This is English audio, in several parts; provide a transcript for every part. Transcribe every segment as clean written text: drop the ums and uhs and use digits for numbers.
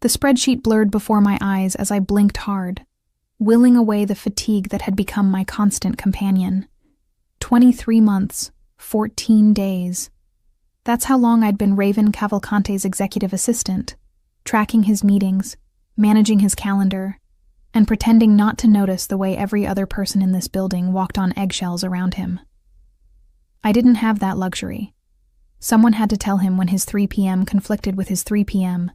The spreadsheet blurred before my eyes as I blinked hard, willing away the fatigue that had become my constant companion. 23 months, 14 days. That's how long I'd been Raven Cavalcante's executive assistant, tracking his meetings, managing his calendar, and pretending not to notice the way every other person in this building walked on eggshells around him. I didn't have that luxury. Someone had to tell him when his 3 p.m. conflicted with his 3 p.m.,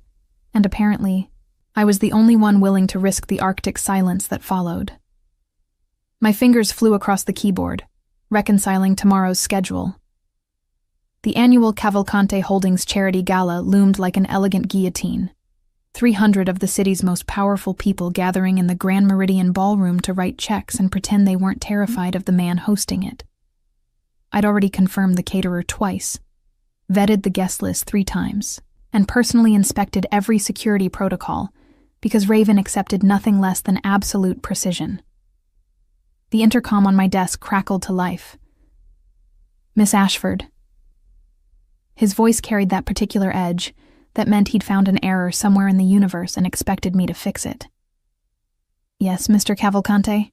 and apparently, I was the only one willing to risk the Arctic silence that followed. My fingers flew across the keyboard, reconciling tomorrow's schedule. The annual Cavalcante Holdings charity gala loomed like an elegant guillotine. 300 of the city's most powerful people gathering in the Grand Meridian Ballroom to write checks and pretend they weren't terrified of the man hosting it. I'd already confirmed the caterer twice, vetted the guest list 3 times, and personally inspected every security protocol because Raven accepted nothing less than absolute precision. The intercom on my desk crackled to life. "Miss Ashford." His voice carried that particular edge that meant he'd found an error somewhere in the universe and expected me to fix it. "Yes, Mr. Cavalcante?"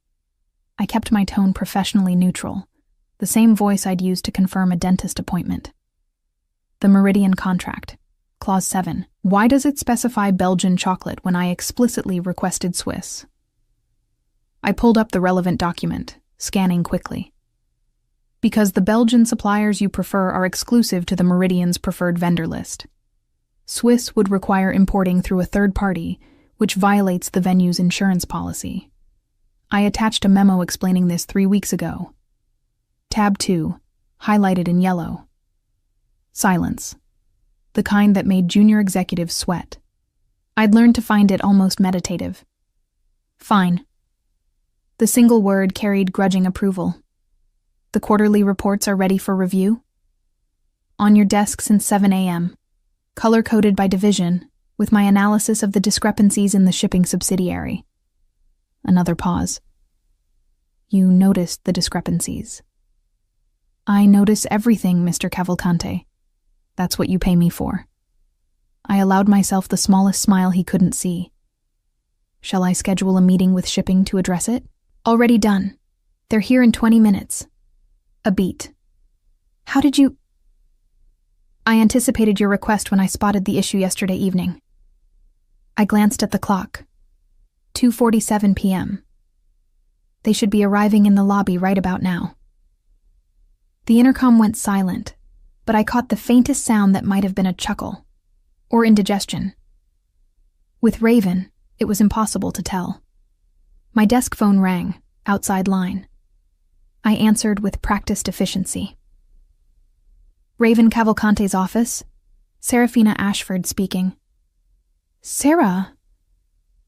I kept my tone professionally neutral, the same voice I'd used to confirm a dentist appointment. "The Meridian contract. Clause 7. Why does it specify Belgian chocolate when I explicitly requested Swiss?" I pulled up the relevant document, scanning quickly. "Because the Belgian suppliers you prefer are exclusive to the Meridian's preferred vendor list. Swiss would require importing through a third party, which violates the venue's insurance policy. I attached a memo explaining this 3 weeks ago. Tab 2, highlighted in yellow. Silence. The kind that made junior executives sweat. I'd learned to find it almost meditative. Fine. The single word carried grudging approval. The quarterly reports are ready for review? On your desk since 7 a.m., color-coded by division, with my analysis of the discrepancies in the shipping subsidiary. Another pause. You noticed the discrepancies. I notice everything, Mr. Cavalcante. That's what you pay me for. I allowed myself the smallest smile he couldn't see. Shall I schedule a meeting with shipping to address it? Already done. They're here in 20 minutes. A beat. How did you... I anticipated your request when I spotted the issue yesterday evening. I glanced at the clock. 2:47 p.m. They should be arriving in the lobby right about now. The intercom went silent, but I caught the faintest sound that might have been a chuckle, or indigestion. With Raven, it was impossible to tell. My desk phone rang, outside line. I answered with practiced efficiency. Raven Cavalcante's office? Serafina Ashford speaking. Sarah?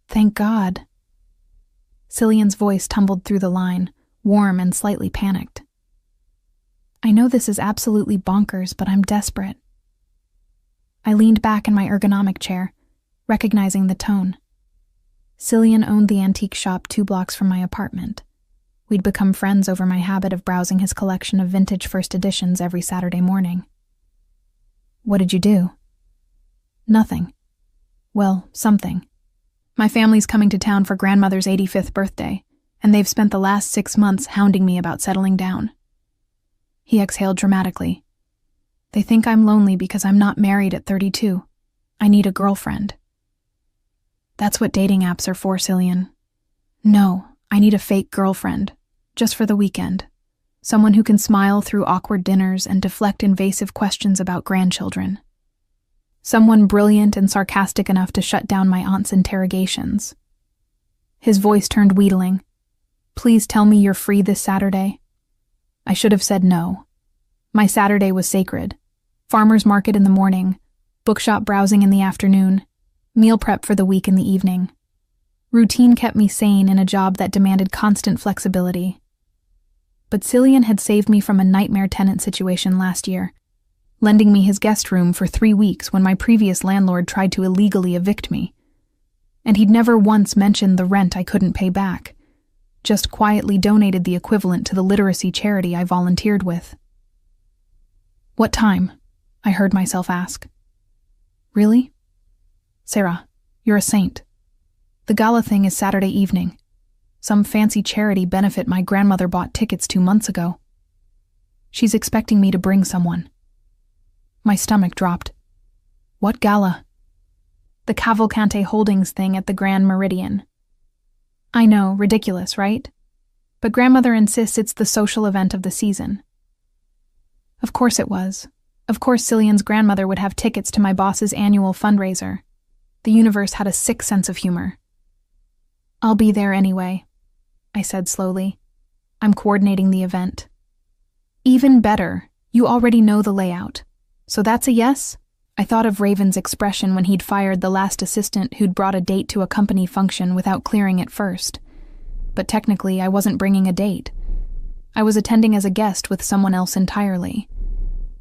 Thank God. Cillian's voice tumbled through the line, warm and slightly panicked. I know this is absolutely bonkers, but I'm desperate. I leaned back in my ergonomic chair, recognizing the tone. Cillian owned the antique shop 2 blocks from my apartment. We'd become friends over my habit of browsing his collection of vintage first editions every Saturday morning. What did you do? Nothing. Well, something. My family's coming to town for grandmother's 85th birthday, and they've spent the last 6 months hounding me about settling down. He exhaled dramatically. They think I'm lonely because I'm not married at 32. I need a girlfriend. That's what dating apps are for, Cillian. No, I need a fake girlfriend, just for the weekend. Someone who can smile through awkward dinners and deflect invasive questions about grandchildren. Someone brilliant and sarcastic enough to shut down my aunt's interrogations. His voice turned wheedling. Please tell me you're free this Saturday. I should have said no. My Saturday was sacred. Farmer's market in the morning, bookshop browsing in the afternoon, meal prep for the week in the evening. Routine kept me sane in a job that demanded constant flexibility. But Cillian had saved me from a nightmare tenant situation last year, lending me his guest room for 3 weeks when my previous landlord tried to illegally evict me. And he'd never once mentioned the rent I couldn't pay back, just quietly donated the equivalent to the literacy charity I volunteered with. What time? I heard myself ask. Really? Sarah, You're a saint. The gala thing is Saturday evening. Some fancy charity benefit my grandmother bought tickets 2 months ago. She's expecting me to bring someone. My stomach dropped. What gala? The Cavalcante Holdings thing at the Grand Meridian. I know, ridiculous, right? But grandmother insists it's the social event of the season. Of course it was. Of course Cillian's grandmother would have tickets to my boss's annual fundraiser. The universe had a sick sense of humor. I'll be there anyway, I said slowly. I'm coordinating the event. Even better, you already know the layout. So that's a yes? I thought of Raven's expression when he'd fired the last assistant who'd brought a date to a company function without clearing it first. But technically, I wasn't bringing a date. I was attending as a guest with someone else entirely.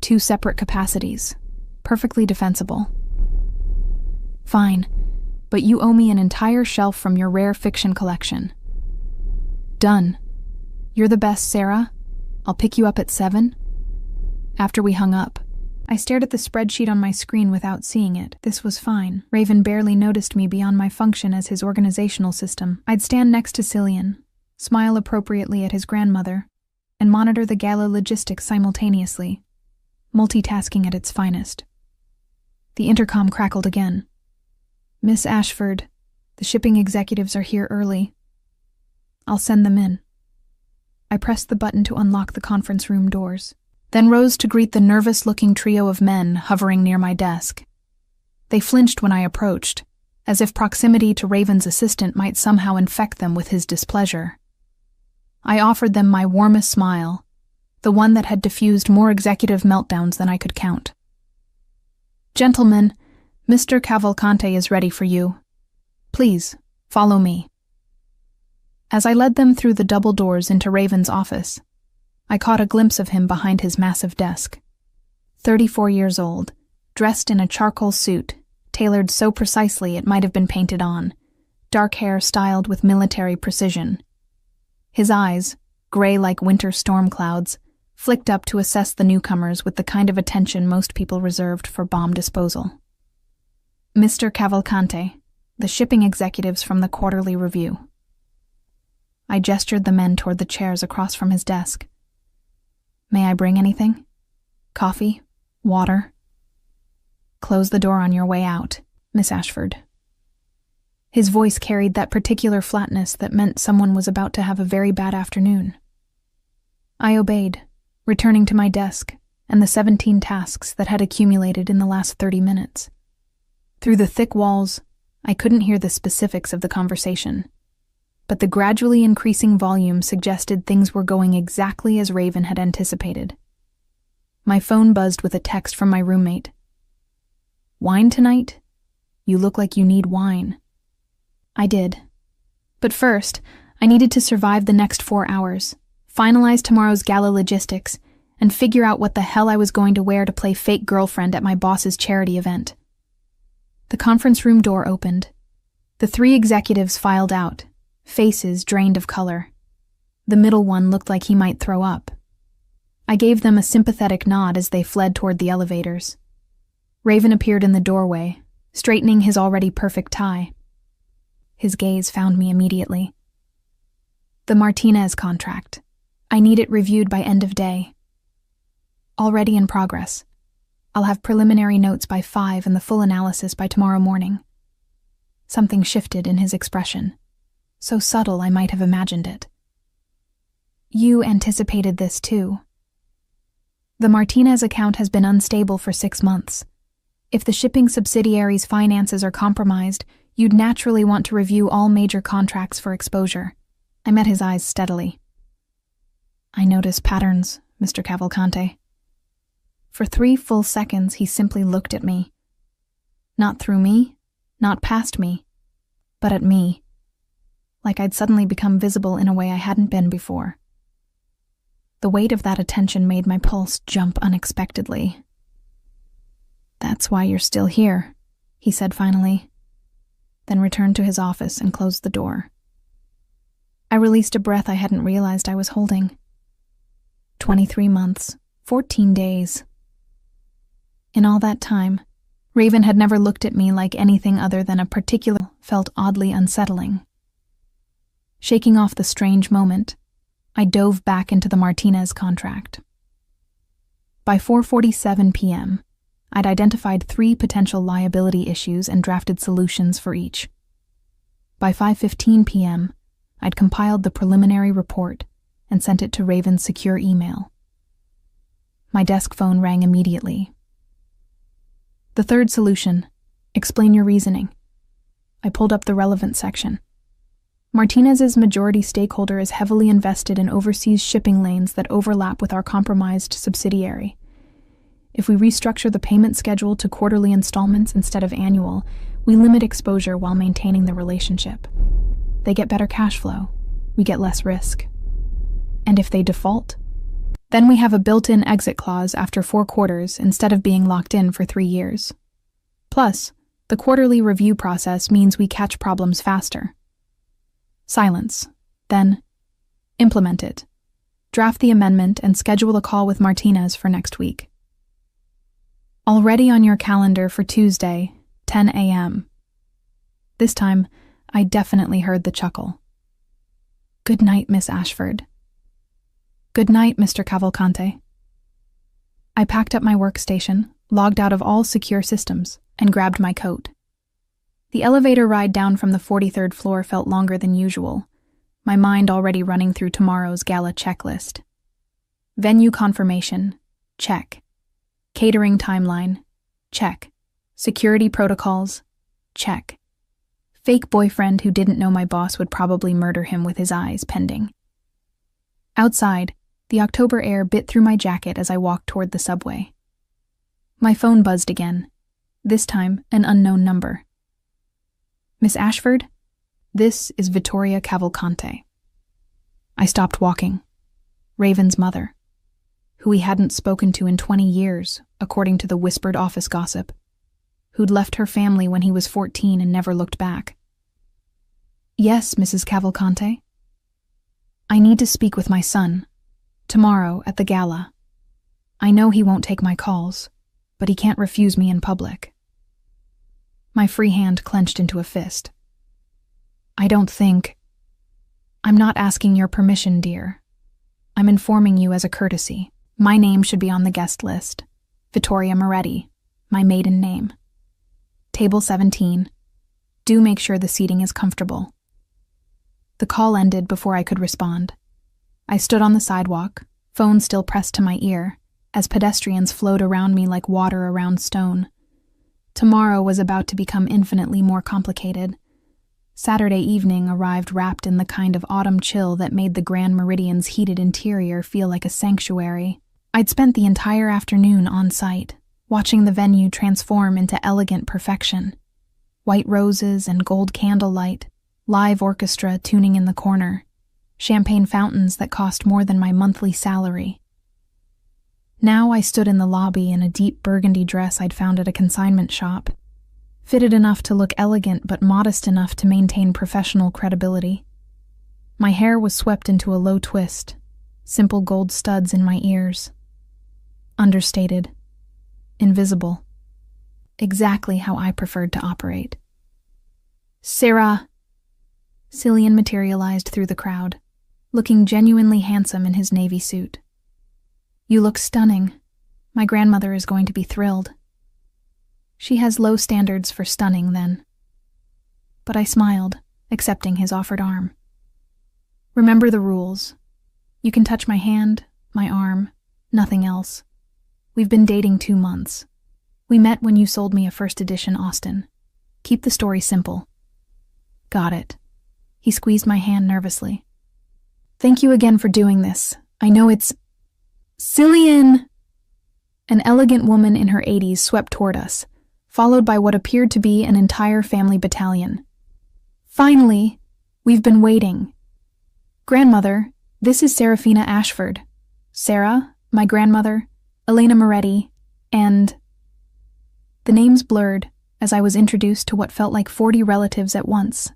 2 separate capacities. Perfectly defensible. Fine, but you owe me an entire shelf from your rare fiction collection. Done. You're the best, Sarah. I'll pick you up at 7. After we hung up, I stared at the spreadsheet on my screen without seeing it. This was fine. Raven barely noticed me beyond my function as his organizational system. I'd stand next to Cillian, smile appropriately at his grandmother, and monitor the gala logistics simultaneously, multitasking at its finest. The intercom crackled again. Miss Ashford, the shipping executives are here early. I'll send them in. I pressed the button to unlock the conference room doors, then rose to greet the nervous-looking trio of men hovering near my desk. They flinched when I approached, as if proximity to Raven's assistant might somehow infect them with his displeasure. I offered them my warmest smile, the one that had diffused more executive meltdowns than I could count. Gentlemen, Mr. Cavalcante is ready for you. Please, follow me. As I led them through the double doors into Raven's office, I caught a glimpse of him behind his massive desk. 34 years old, dressed in a charcoal suit, tailored so precisely it might have been painted on, dark hair styled with military precision. His eyes, gray like winter storm clouds, flicked up to assess the newcomers with the kind of attention most people reserved for bomb disposal. Mr. Cavalcante, the shipping executives from the Quarterly Review. I gestured the men toward the chairs across from his desk. May I bring anything? Coffee? Water? Close the door on your way out, Miss Ashford. His voice carried that particular flatness that meant someone was about to have a very bad afternoon. I obeyed, returning to my desk and the 17 tasks that had accumulated in the last 30 minutes. Through the thick walls, I couldn't hear the specifics of the conversation, but the gradually increasing volume suggested things were going exactly as Raven had anticipated. My phone buzzed with a text from my roommate. Wine tonight? You look like you need wine. I did. But first, I needed to survive the next 4 hours, finalize tomorrow's gala logistics, and figure out what the hell I was going to wear to play fake girlfriend at my boss's charity event. The conference room door opened. The 3 executives filed out, faces drained of color. The middle one looked like he might throw up. I gave them a sympathetic nod as they fled toward the elevators. Raven appeared in the doorway, straightening his already perfect tie. His gaze found me immediately. The Martinez contract. I need it reviewed by end of day. Already in progress. I'll have preliminary notes by 5 and the full analysis by tomorrow morning. Something shifted in his expression. So subtle I might have imagined it. You anticipated this too. The Martinez account has been unstable for 6 months. If the shipping subsidiary's finances are compromised, you'd naturally want to review all major contracts for exposure. I met his eyes steadily. I notice patterns, Mr. Cavalcante. For 3 full seconds, he simply looked at me. Not through me, not past me, but at me. Like I'd suddenly become visible in a way I hadn't been before. The weight of that attention made my pulse jump unexpectedly. That's why you're still here, he said finally, then returned to his office and closed the door. I released a breath I hadn't realized I was holding. 23 months, 14 days. In all that time, Raven had never looked at me like anything other than a particular felt oddly unsettling. Shaking off the strange moment, I dove back into the Martinez contract. By 4:47 p.m., I'd identified 3 potential liability issues and drafted solutions for each. By 5:15 p.m., I'd compiled the preliminary report and sent it to Raven's secure email. My desk phone rang immediately. The third solution: explain your reasoning. I pulled up the relevant section. Martinez's majority stakeholder is heavily invested in overseas shipping lanes that overlap with our compromised subsidiary. If we restructure the payment schedule to quarterly installments instead of annual, we limit exposure while maintaining the relationship. They get better cash flow. We get less risk. And if they default, then we have a built-in exit clause after 4 quarters instead of being locked in for 3 years. Plus, the quarterly review process means we catch problems faster. Silence. Then, implement it. Draft the amendment and schedule a call with Martinez for next week. Already on your calendar for Tuesday, 10 a.m. This time, I definitely heard the chuckle. Good night, Miss Ashford. Good night, Mr. Cavalcante. I packed up my workstation, logged out of all secure systems, and grabbed my coat. The elevator ride down from the 43rd floor felt longer than usual, my mind already running through tomorrow's gala checklist. Venue confirmation, check. Catering timeline, check. Security protocols, check. Fake boyfriend who didn't know my boss would probably murder him with his eyes pending. Outside, the October air bit through my jacket as I walked toward the subway. My phone buzzed again, this time an unknown number. Miss Ashford, this is Vittoria Cavalcante. I stopped walking. Raven's mother, who he hadn't spoken to in 20 years, according to the whispered office gossip, who'd left her family when he was 14 and never looked back. Yes, Mrs. Cavalcante. I need to speak with my son, tomorrow at the gala. I know he won't take my calls, but he can't refuse me in public. My free hand clenched into a fist. I'm not asking your permission, dear. I'm informing you as a courtesy. My name should be on the guest list. Vittoria Moretti, my maiden name. Table 17. Do make sure the seating is comfortable. The call ended before I could respond. I stood on the sidewalk, phone still pressed to my ear, as pedestrians flowed around me like water around stone. Tomorrow was about to become infinitely more complicated. Saturday evening arrived wrapped in the kind of autumn chill that made the Grand Meridian's heated interior feel like a sanctuary. I'd spent the entire afternoon on site, watching the venue transform into elegant perfection. White roses and gold candlelight, live orchestra tuning in the corner, champagne fountains that cost more than my monthly salary. Now I stood in the lobby in a deep burgundy dress I'd found at a consignment shop, fitted enough to look elegant but modest enough to maintain professional credibility. My hair was swept into a low twist, simple gold studs in my ears. Understated. Invisible. Exactly how I preferred to operate. Sarah! Cillian materialized through the crowd, looking genuinely handsome in his navy suit. You look stunning. My grandmother is going to be thrilled. She has low standards for stunning, then. But I smiled, accepting his offered arm. Remember the rules. You can touch my hand, my arm, nothing else. We've been dating 2 months. We met when you sold me a first edition Austin. Keep the story simple. Got it. He squeezed my hand nervously. Thank you again for doing this. I know it's... Cillian! An elegant woman in her 80s swept toward us, followed by what appeared to be an entire family battalion. Finally, we've been waiting. Grandmother, this is Serafina Ashford. Sarah, my grandmother, Elena Moretti, and... The names blurred as I was introduced to what felt like 40 relatives at once.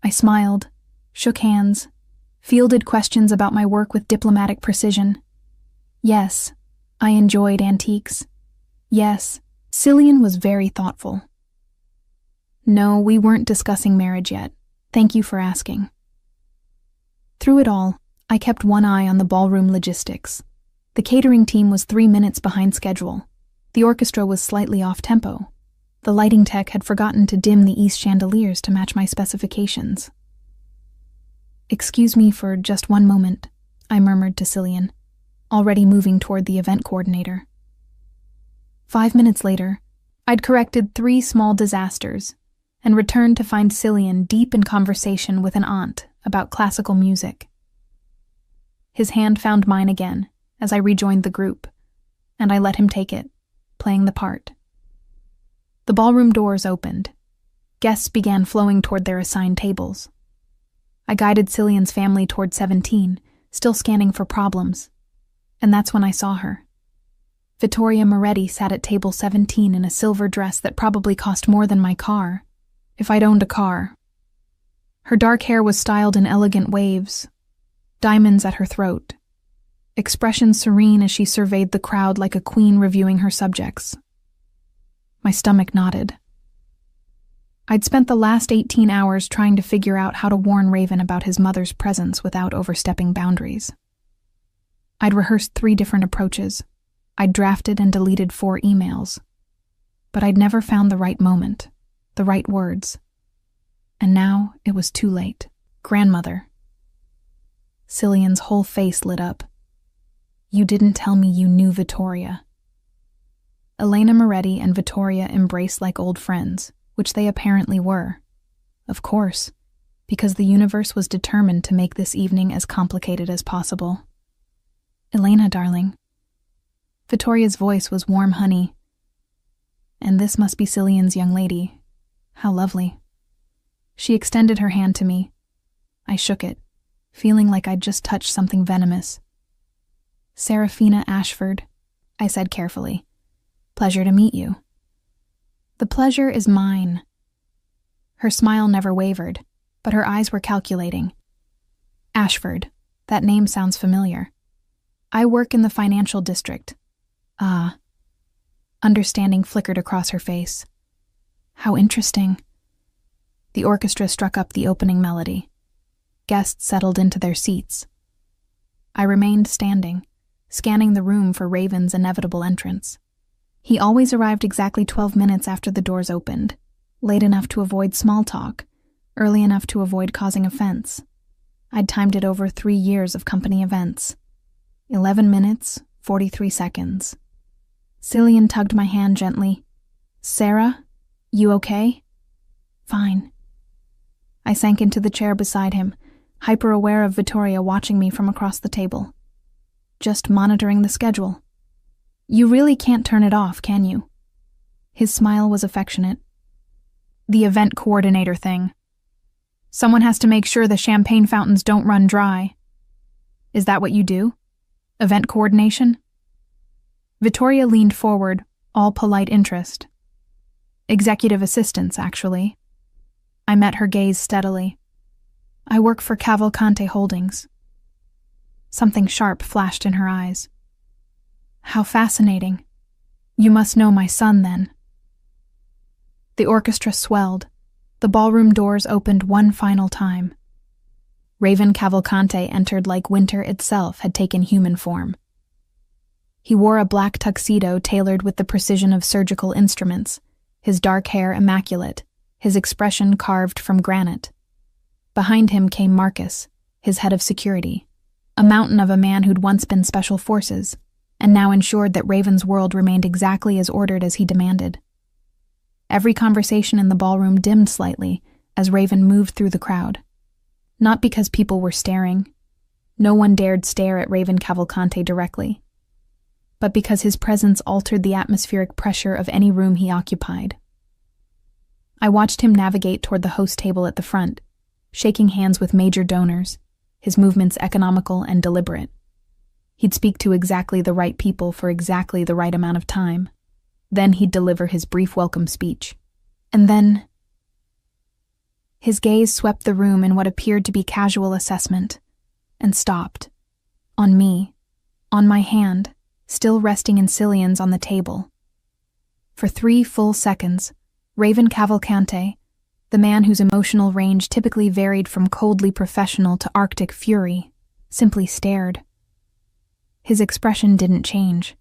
I smiled, shook hands, fielded questions about my work with diplomatic precision. Yes, I enjoyed antiques. Yes, Cillian was very thoughtful. No, we weren't discussing marriage yet. Thank you for asking. Through it all, I kept one eye on the ballroom logistics. The catering team was 3 minutes behind schedule. The orchestra was slightly off tempo. The lighting tech had forgotten to dim the east chandeliers to match my specifications. "Excuse me for just one moment," I murmured to Cillian, already moving toward the event coordinator. 5 minutes later, I'd corrected 3 small disasters and returned to find Cillian deep in conversation with an aunt about classical music. His hand found mine again as I rejoined the group, and I let him take it, playing the part. The ballroom doors opened. Guests began flowing toward their assigned tables. I guided Cillian's family toward 17, still scanning for problems, and that's when I saw her. Vittoria Moretti sat at table 17 in a silver dress that probably cost more than my car, if I'd owned a car. Her dark hair was styled in elegant waves, diamonds at her throat, expression serene as she surveyed the crowd like a queen reviewing her subjects. My stomach knotted. I'd spent the last 18 hours trying to figure out how to warn Raven about his mother's presence without overstepping boundaries. I'd rehearsed 3 different approaches. I'd drafted and deleted 4 emails. But I'd never found the right moment, the right words. And now it was too late. "Grandmother." Cillian's whole face lit up. "You didn't tell me you knew Vittoria." Elena Moretti and Vittoria embraced like old friends, which they apparently were. Of course, because the universe was determined to make this evening as complicated as possible. "Elena, darling." Vittoria's voice was warm honey. "And this must be Cillian's young lady. How lovely." She extended her hand to me. I shook it, feeling like I'd just touched something venomous. "Serafina Ashford," I said carefully. "Pleasure to meet you." "The pleasure is mine." Her smile never wavered, but her eyes were calculating. "Ashford, that name sounds familiar. I work in the financial district." "Ah." Understanding flickered across her face. "How interesting." The orchestra struck up the opening melody. Guests settled into their seats. I remained standing, scanning the room for Raven's inevitable entrance. He always arrived exactly 12 minutes after the doors opened, late enough to avoid small talk, early enough to avoid causing offense. I'd timed it over 3 years of company events. 11 minutes, 43 seconds. Cillian tugged my hand gently. "Sarah, you okay?" "Fine." I sank into the chair beside him, hyper-aware of Vittoria watching me from across the table. "Just monitoring the schedule." "You really can't turn it off, can you?" His smile was affectionate. "The event coordinator thing. Someone has to make sure the champagne fountains don't run dry. Is that what you do? Event coordination?" Vittoria leaned forward, all polite interest. "Executive assistants, actually." I met her gaze steadily. "I work for Cavalcante Holdings." Something sharp flashed in her eyes. "How fascinating. You must know my son, then." The orchestra swelled. The ballroom doors opened one final time. Raven Cavalcante entered like winter itself had taken human form. He wore a black tuxedo tailored with the precision of surgical instruments, his dark hair immaculate, his expression carved from granite. Behind him came Marcus, his head of security, a mountain of a man who'd once been special forces, and now ensured that Raven's world remained exactly as ordered as he demanded. Every conversation in the ballroom dimmed slightly as Raven moved through the crowd. Not because people were staring. No one dared stare at Raven Cavalcante directly. But because his presence altered the atmospheric pressure of any room he occupied. I watched him navigate toward the host table at the front, shaking hands with major donors, his movements economical and deliberate. He'd speak to exactly the right people for exactly the right amount of time. Then he'd deliver his brief welcome speech. And then... His gaze swept the room in what appeared to be casual assessment, and stopped. On me, on my hand, still resting in Cillian's on the table. For 3 full seconds, Raven Cavalcante, the man whose emotional range typically varied from coldly professional to Arctic fury, simply stared. His expression didn't change.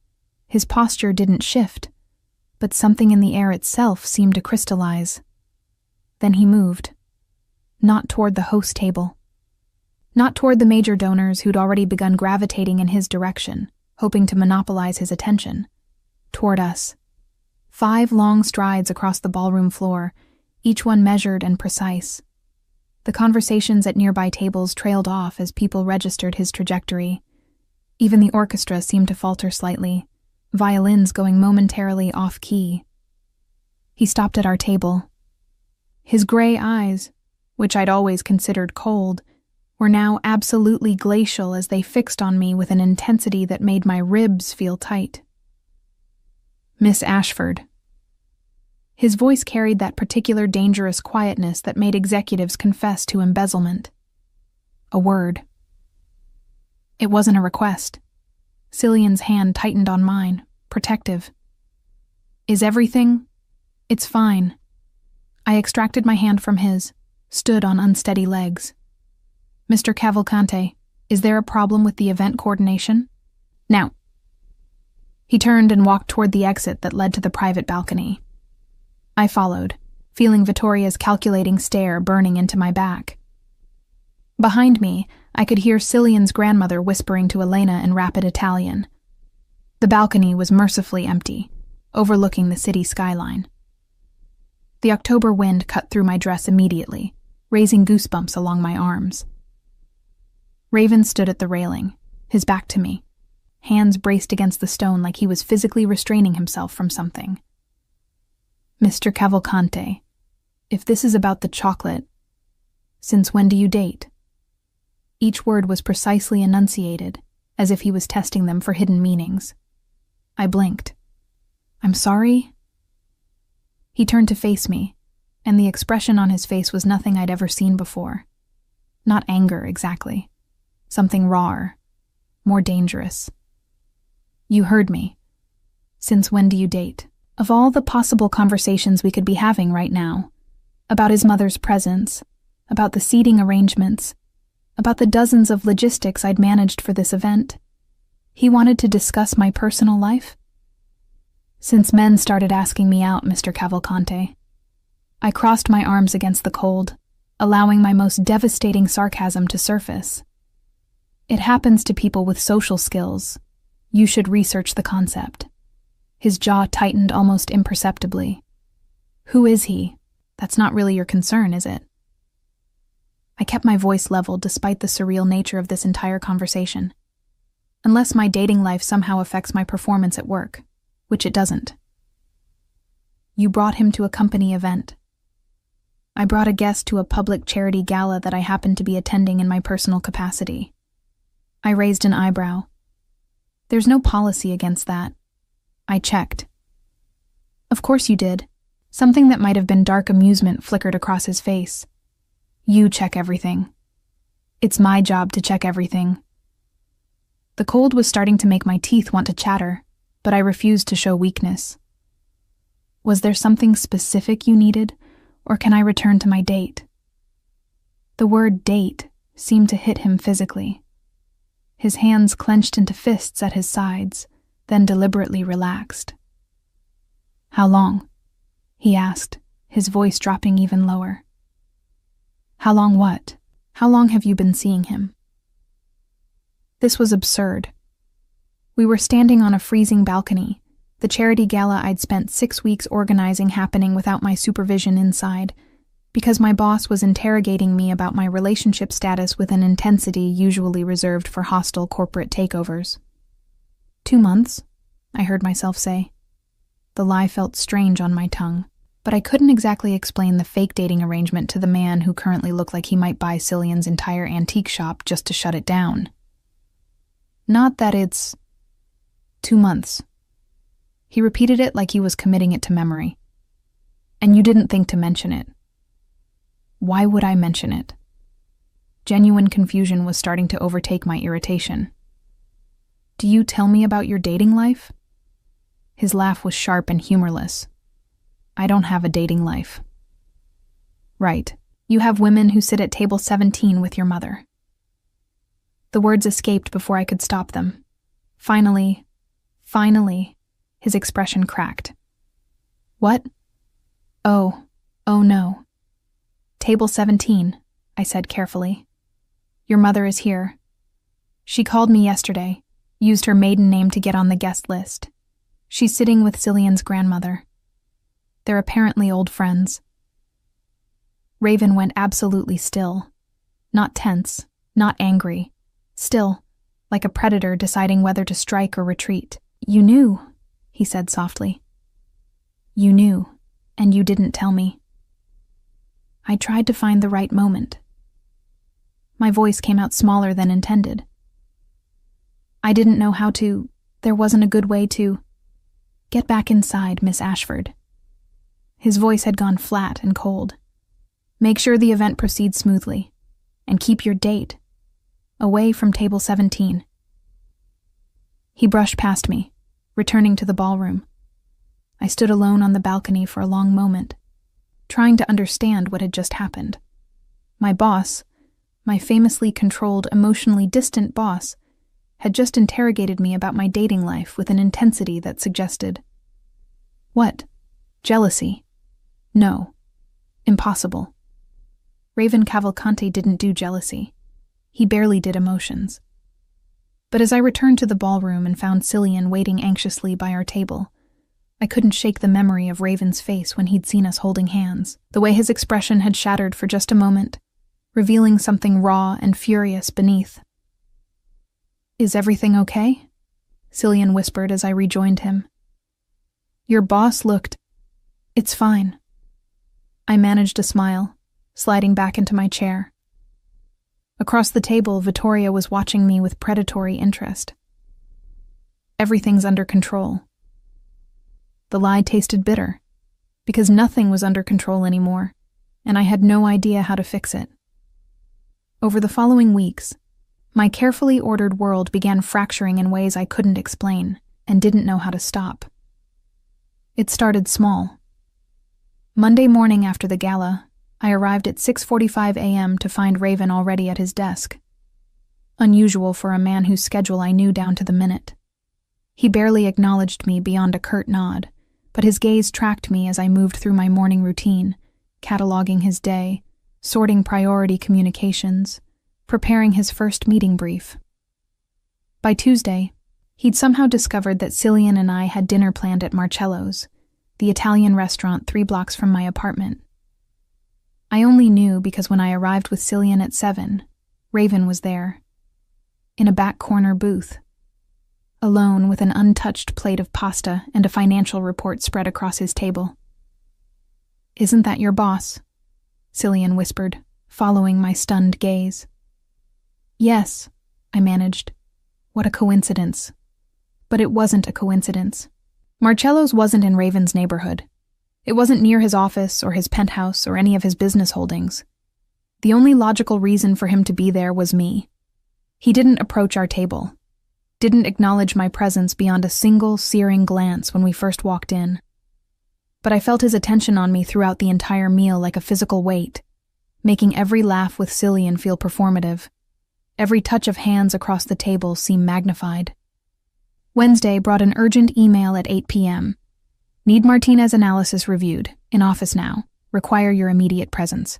His posture didn't shift, but something in the air itself seemed to crystallize. Then he moved. Not toward the host table. Not toward the major donors who'd already begun gravitating in his direction, hoping to monopolize his attention. Toward us. 5 long strides across the ballroom floor, each one measured and precise. The conversations at nearby tables trailed off as people registered his trajectory. Even the orchestra seemed to falter slightly, violins going momentarily off-key. He stopped at our table. His gray eyes, which I'd always considered cold, were now absolutely glacial as they fixed on me with an intensity that made my ribs feel tight. Miss Ashford. His voice carried that particular dangerous quietness that made executives confess to embezzlement. A word. It wasn't a request. Cillian's hand tightened on mine, protective. Is everything? It's fine. I extracted my hand from his, stood on unsteady legs. Mr. Cavalcante, is there a problem with the event coordination? Now. He turned and walked toward the exit that led to the private balcony. I followed, feeling Vittoria's calculating stare burning into my back. Behind me, I could hear Cillian's grandmother whispering to Elena in rapid Italian. The balcony was mercifully empty, overlooking the city skyline. The October wind cut through my dress immediately, raising goosebumps along my arms. Raven stood at the railing, his back to me, hands braced against the stone like he was physically restraining himself from something. Mr. Cavalcante, if this is about the chocolate, since when do you date? Each word was precisely enunciated, as if he was testing them for hidden meanings. I blinked. I'm sorry? He turned to face me, and the expression on his face was nothing I'd ever seen before. Not anger, exactly. Something rawer, more dangerous. You heard me. Since when do you date? Of all the possible conversations we could be having right now, about his mother's presence, about the seating arrangements, about the dozens of logistics I'd managed for this event, he wanted to discuss my personal life? Since men started asking me out, Mr. Cavalcante. I crossed my arms against the cold, allowing my most devastating sarcasm to surface. It happens to people with social skills. You should research the concept. His jaw tightened almost imperceptibly. Who is he? That's not really your concern, is it? I kept my voice leveled despite the surreal nature of this entire conversation. Unless my dating life somehow affects my performance at work, which it doesn't. You brought him to a company event. I brought a guest to a public charity gala that I happened to be attending in my personal capacity. I raised an eyebrow. There's no policy against that. I checked. Of course you did. Something that might have been dark amusement flickered across his face. You check everything. It's my job to check everything. The cold was starting to make my teeth want to chatter, but I refused to show weakness. Was there something specific you needed, or can I return to my date? The word date seemed to hit him physically. His hands clenched into fists at his sides, then deliberately relaxed. How long? He asked, his voice dropping even lower. How long what? How long have you been seeing him? This was absurd. We were standing on a freezing balcony, the charity gala I'd spent 6 weeks organizing happening without my supervision inside, because my boss was interrogating me about my relationship status with an intensity usually reserved for hostile corporate takeovers. 2 months, I heard myself say. The lie felt strange on my tongue, but I couldn't exactly explain the fake dating arrangement to the man who currently looked like he might buy Cillian's entire antique shop just to shut it down. Not that it's 2 months. He repeated it like he was committing it to memory. And you didn't think to mention it. Why would I mention it? Genuine confusion was starting to overtake my irritation. Do you tell me about your dating life? His laugh was sharp and humorless. I don't have a dating life. Right. You have women who sit at table 17 with your mother. The words escaped before I could stop them. Finally, his expression cracked. What? Oh no. Table 17, I said carefully. Your mother is here. She called me yesterday, used her maiden name to get on the guest list. She's sitting with Cillian's grandmother. They're apparently old friends. Raven went absolutely still. Not tense, not angry. Still, like a predator deciding whether to strike or retreat. You knew, he said softly. You knew, and you didn't tell me. I tried to find the right moment. My voice came out smaller than intended. I didn't know how to, there wasn't a good way to. Get back inside, Miss Ashford. His voice had gone flat and cold. Make sure the event proceeds smoothly, and keep your date away from table 17. He brushed past me, returning to the ballroom. I stood alone on the balcony for a long moment, trying to understand what had just happened. My boss, my famously controlled, emotionally distant boss, had just interrogated me about my dating life with an intensity that suggested. What? Jealousy? No. Impossible. Raven Cavalcante didn't do jealousy. He barely did emotions. But as I returned to the ballroom and found Cillian waiting anxiously by our table, I couldn't shake the memory of Raven's face when he'd seen us holding hands, the way his expression had shattered for just a moment, revealing something raw and furious beneath. Is everything okay? Cillian whispered as I rejoined him. Your boss looked... It's fine. I managed a smile, sliding back into my chair. Across the table, Vittoria was watching me with predatory interest. Everything's under control. The lie tasted bitter, because nothing was under control anymore, and I had no idea how to fix it. Over the following weeks, my carefully ordered world began fracturing in ways I couldn't explain and didn't know how to stop. It started small. Monday morning after the gala, I arrived at 6:45 a.m. to find Raven already at his desk. Unusual for a man whose schedule I knew down to the minute. He barely acknowledged me beyond a curt nod, but his gaze tracked me as I moved through my morning routine, cataloging his day, sorting priority communications, preparing his first meeting brief. By Tuesday, he'd somehow discovered that Cillian and I had dinner planned at Marcello's, the Italian restaurant 3 blocks from my apartment. I only knew because when I arrived with Cillian at 7, Raven was there, in a back corner booth, alone with an untouched plate of pasta and a financial report spread across his table. Isn't that your boss? Cillian whispered, following my stunned gaze. Yes, I managed. What a coincidence. But it wasn't a coincidence. Marcello's wasn't in Raven's neighborhood. It wasn't near his office or his penthouse or any of his business holdings. The only logical reason for him to be there was me. He didn't approach our table, didn't acknowledge my presence beyond a single searing glance when we first walked in. But I felt his attention on me throughout the entire meal like a physical weight, making every laugh with Cillian feel performative, every touch of hands across the table seem magnified. Wednesday brought an urgent email at 8 p.m. Need Martinez analysis reviewed. In office now. Require your immediate presence.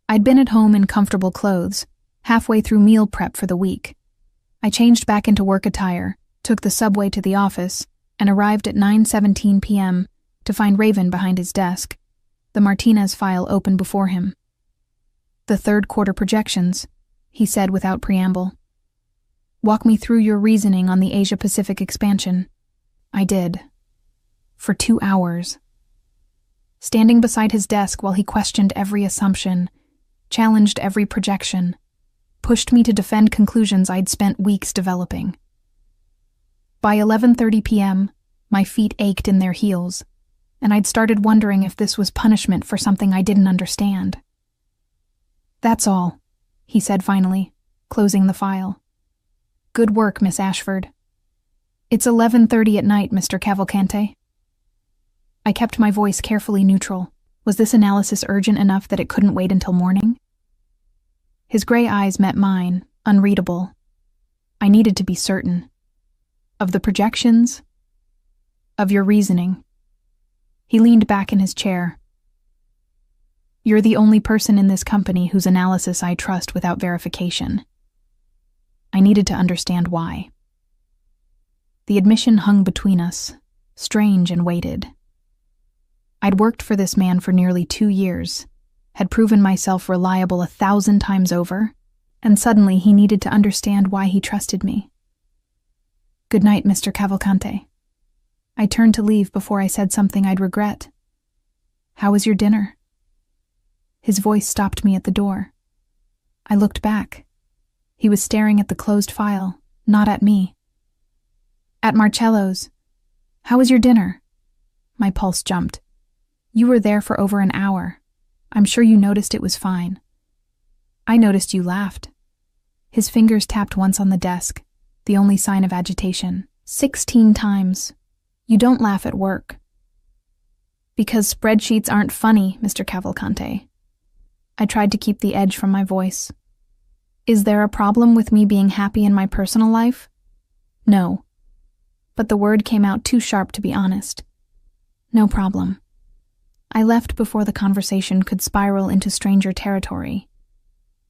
I'd been at home in comfortable clothes, halfway through meal prep for the week. I changed back into work attire, took the subway to the office, and arrived at 9:17 p.m. to find Raven behind his desk, the Martinez file open before him. The third quarter projections, he said without preamble. Walk me through your reasoning on the Asia-Pacific expansion. I did. For 2 hours. Standing beside his desk while he questioned every assumption, challenged every projection, pushed me to defend conclusions I'd spent weeks developing. By 11:30 p.m., my feet ached in their heels, and I'd started wondering if this was punishment for something I didn't understand. That's all, he said finally, closing the file. Good work, Miss Ashford. It's 11:30 at night, Mr. Cavalcante. I kept my voice carefully neutral. Was this analysis urgent enough that it couldn't wait until morning? His gray eyes met mine, unreadable. I needed to be certain. Of the projections? Of your reasoning? He leaned back in his chair. You're the only person in this company whose analysis I trust without verification. I needed to understand why. The admission hung between us, strange and weighted. I'd worked for this man for nearly 2 years, had proven myself reliable 1,000 times over, and suddenly he needed to understand why he trusted me. Good night, Mr. Cavalcante. I turned to leave before I said something I'd regret. How was your dinner? His voice stopped me at the door. I looked back. He was staring at the closed file, not at me. At Marcello's. How was your dinner? My pulse jumped. You were there for over an hour. I'm sure you noticed it was fine. I noticed you laughed. His fingers tapped once on the desk, the only sign of agitation. 16 times. You don't laugh at work. Because spreadsheets aren't funny, Mr. Cavalcante. I tried to keep the edge from my voice. Is there a problem with me being happy in my personal life? No. But the word came out too sharp to be honest. No problem. I left before the conversation could spiral into stranger territory.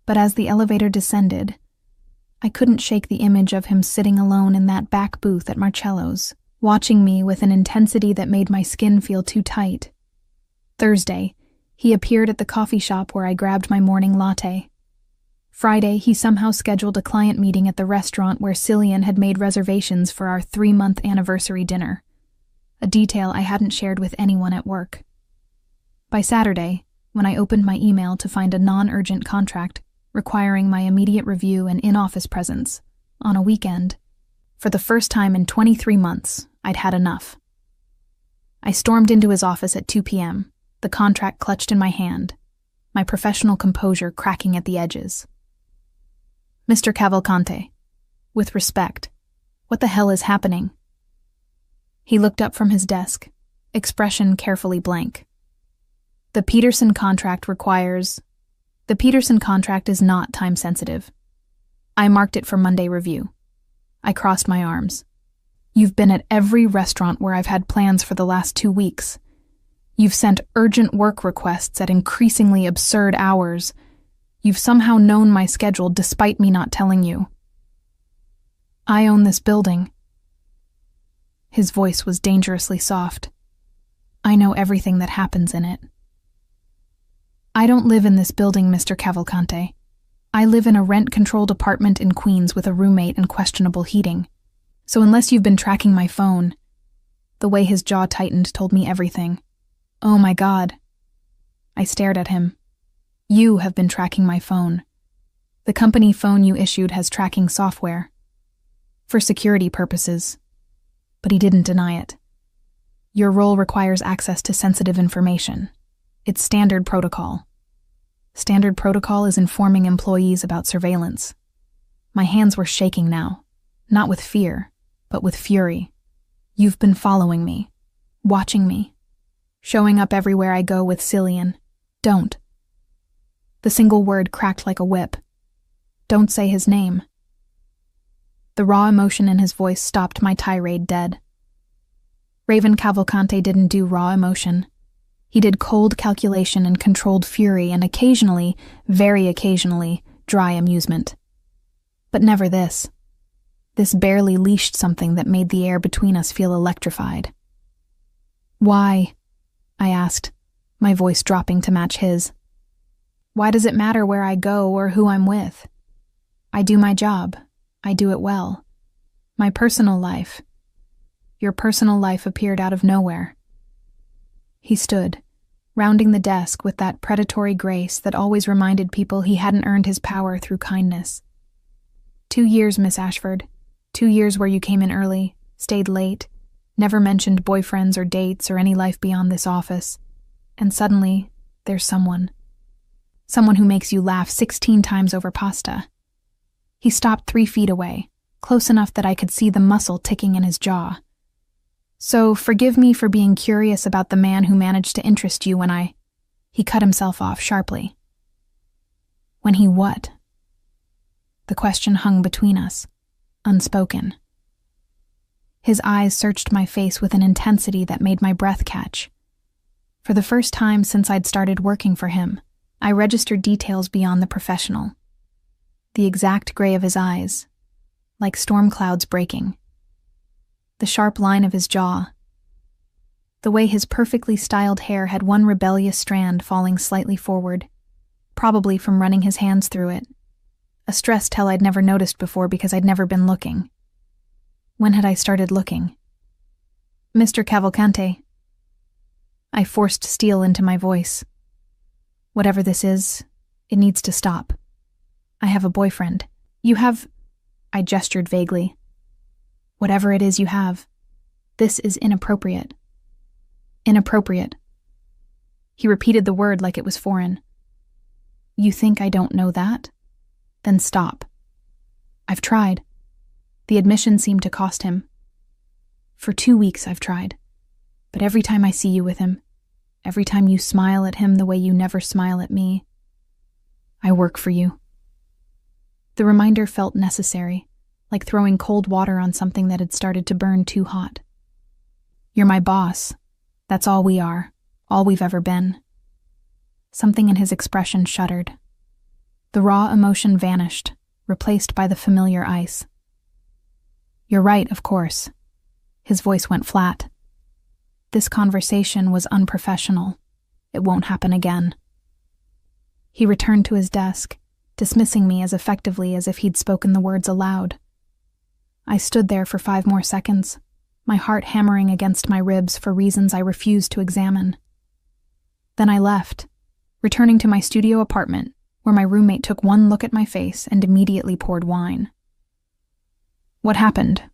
But as the elevator descended, I couldn't shake the image of him sitting alone in that back booth at Marcello's, watching me with an intensity that made my skin feel too tight. Thursday, he appeared at the coffee shop where I grabbed my morning latte. Friday, he somehow scheduled a client meeting at the restaurant where Cillian had made reservations for our 3-month anniversary dinner, a detail I hadn't shared with anyone at work. By Saturday, when I opened my email to find a non-urgent contract requiring my immediate review and in-office presence, on a weekend, for the first time in 23 months, I'd had enough. I stormed into his office at 2 p.m., the contract clutched in my hand, my professional composure cracking at the edges. Mr. Cavalcante, with respect, what the hell is happening? He looked up from his desk, expression carefully blank. The Peterson contract is not time-sensitive. I marked it for Monday review. I crossed my arms. You've been at every restaurant where I've had plans for the last 2 weeks. You've sent urgent work requests at increasingly absurd hours. You've somehow known my schedule despite me not telling you. I own this building. His voice was dangerously soft. I know everything that happens in it. I don't live in this building, Mr. Cavalcante. I live in a rent-controlled apartment in Queens with a roommate and questionable heating. So unless you've been tracking my phone... The way his jaw tightened told me everything. Oh my God. I stared at him. You have been tracking my phone. The company phone you issued has tracking software. For security purposes. But he didn't deny it. Your role requires access to sensitive information. It's standard protocol. Standard protocol is informing employees about surveillance. My hands were shaking now, not with fear, but with fury. You've been following me, watching me, showing up everywhere I go with Cillian. Don't. The single word cracked like a whip. Don't say his name. The raw emotion in his voice stopped my tirade dead. Raven Cavalcante didn't do raw emotion. He did cold calculation and controlled fury and occasionally, very occasionally, dry amusement. But never this. This barely leashed something that made the air between us feel electrified. Why? I asked, my voice dropping to match his. Why does it matter where I go or who I'm with? I do my job. I do it well. My personal life. Your personal life appeared out of nowhere. He stood, rounding the desk with that predatory grace that always reminded people he hadn't earned his power through kindness. 2 years, Miss Ashford. 2 years where you came in early, stayed late, never mentioned boyfriends or dates or any life beyond this office. And suddenly, there's someone. Someone who makes you laugh 16 times over pasta. He stopped 3 feet away, close enough that I could see the muscle ticking in his jaw. "So forgive me for being curious about the man who managed to interest you when I—" He cut himself off sharply. When he what? The question hung between us, unspoken. His eyes searched my face with an intensity that made my breath catch. For the first time since I'd started working for him, I registered details beyond the professional. The exact gray of his eyes, like storm clouds breaking. The sharp line of his jaw. The way his perfectly styled hair had one rebellious strand falling slightly forward, probably from running his hands through it. A stress tell I'd never noticed before because I'd never been looking. When had I started looking? "Mr. Cavalcante." I forced steel into my voice. "Whatever this is, it needs to stop. I have a boyfriend. You have—" I gestured vaguely. "Whatever it is you have, this is inappropriate." Inappropriate. He repeated the word like it was foreign. "You think I don't know that? Then stop." "I've tried." The admission seemed to cost him. "For 2 weeks I've tried. But every time I see you with him, every time you smile at him the way you never smile at me, I work for you." The reminder felt necessary, like throwing cold water on something that had started to burn too hot. "You're my boss. That's all we are, all we've ever been." Something in his expression shuddered. The raw emotion vanished, replaced by the familiar ice. "You're right, of course." His voice went flat. "This conversation was unprofessional. It won't happen again." He returned to his desk, dismissing me as effectively as if he'd spoken the words aloud. I stood there for 5 more seconds, my heart hammering against my ribs for reasons I refused to examine. Then I left, returning to my studio apartment, where my roommate took one look at my face and immediately poured wine. "What happened?"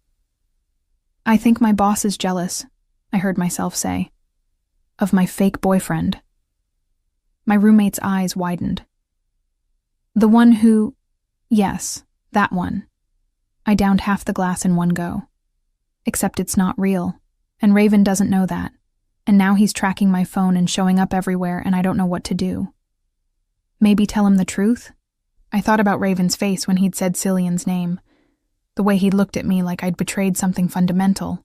"I think my boss is jealous," I heard myself say. "Of my fake boyfriend." My roommate's eyes widened. "The one who—" "Yes, that one." I downed half the glass in one go. "Except it's not real, and Raven doesn't know that, and now he's tracking my phone and showing up everywhere and I don't know what to do." Maybe tell him the truth? I thought about Raven's face when he'd said Cillian's name, the way he'd looked at me like I'd betrayed something fundamental,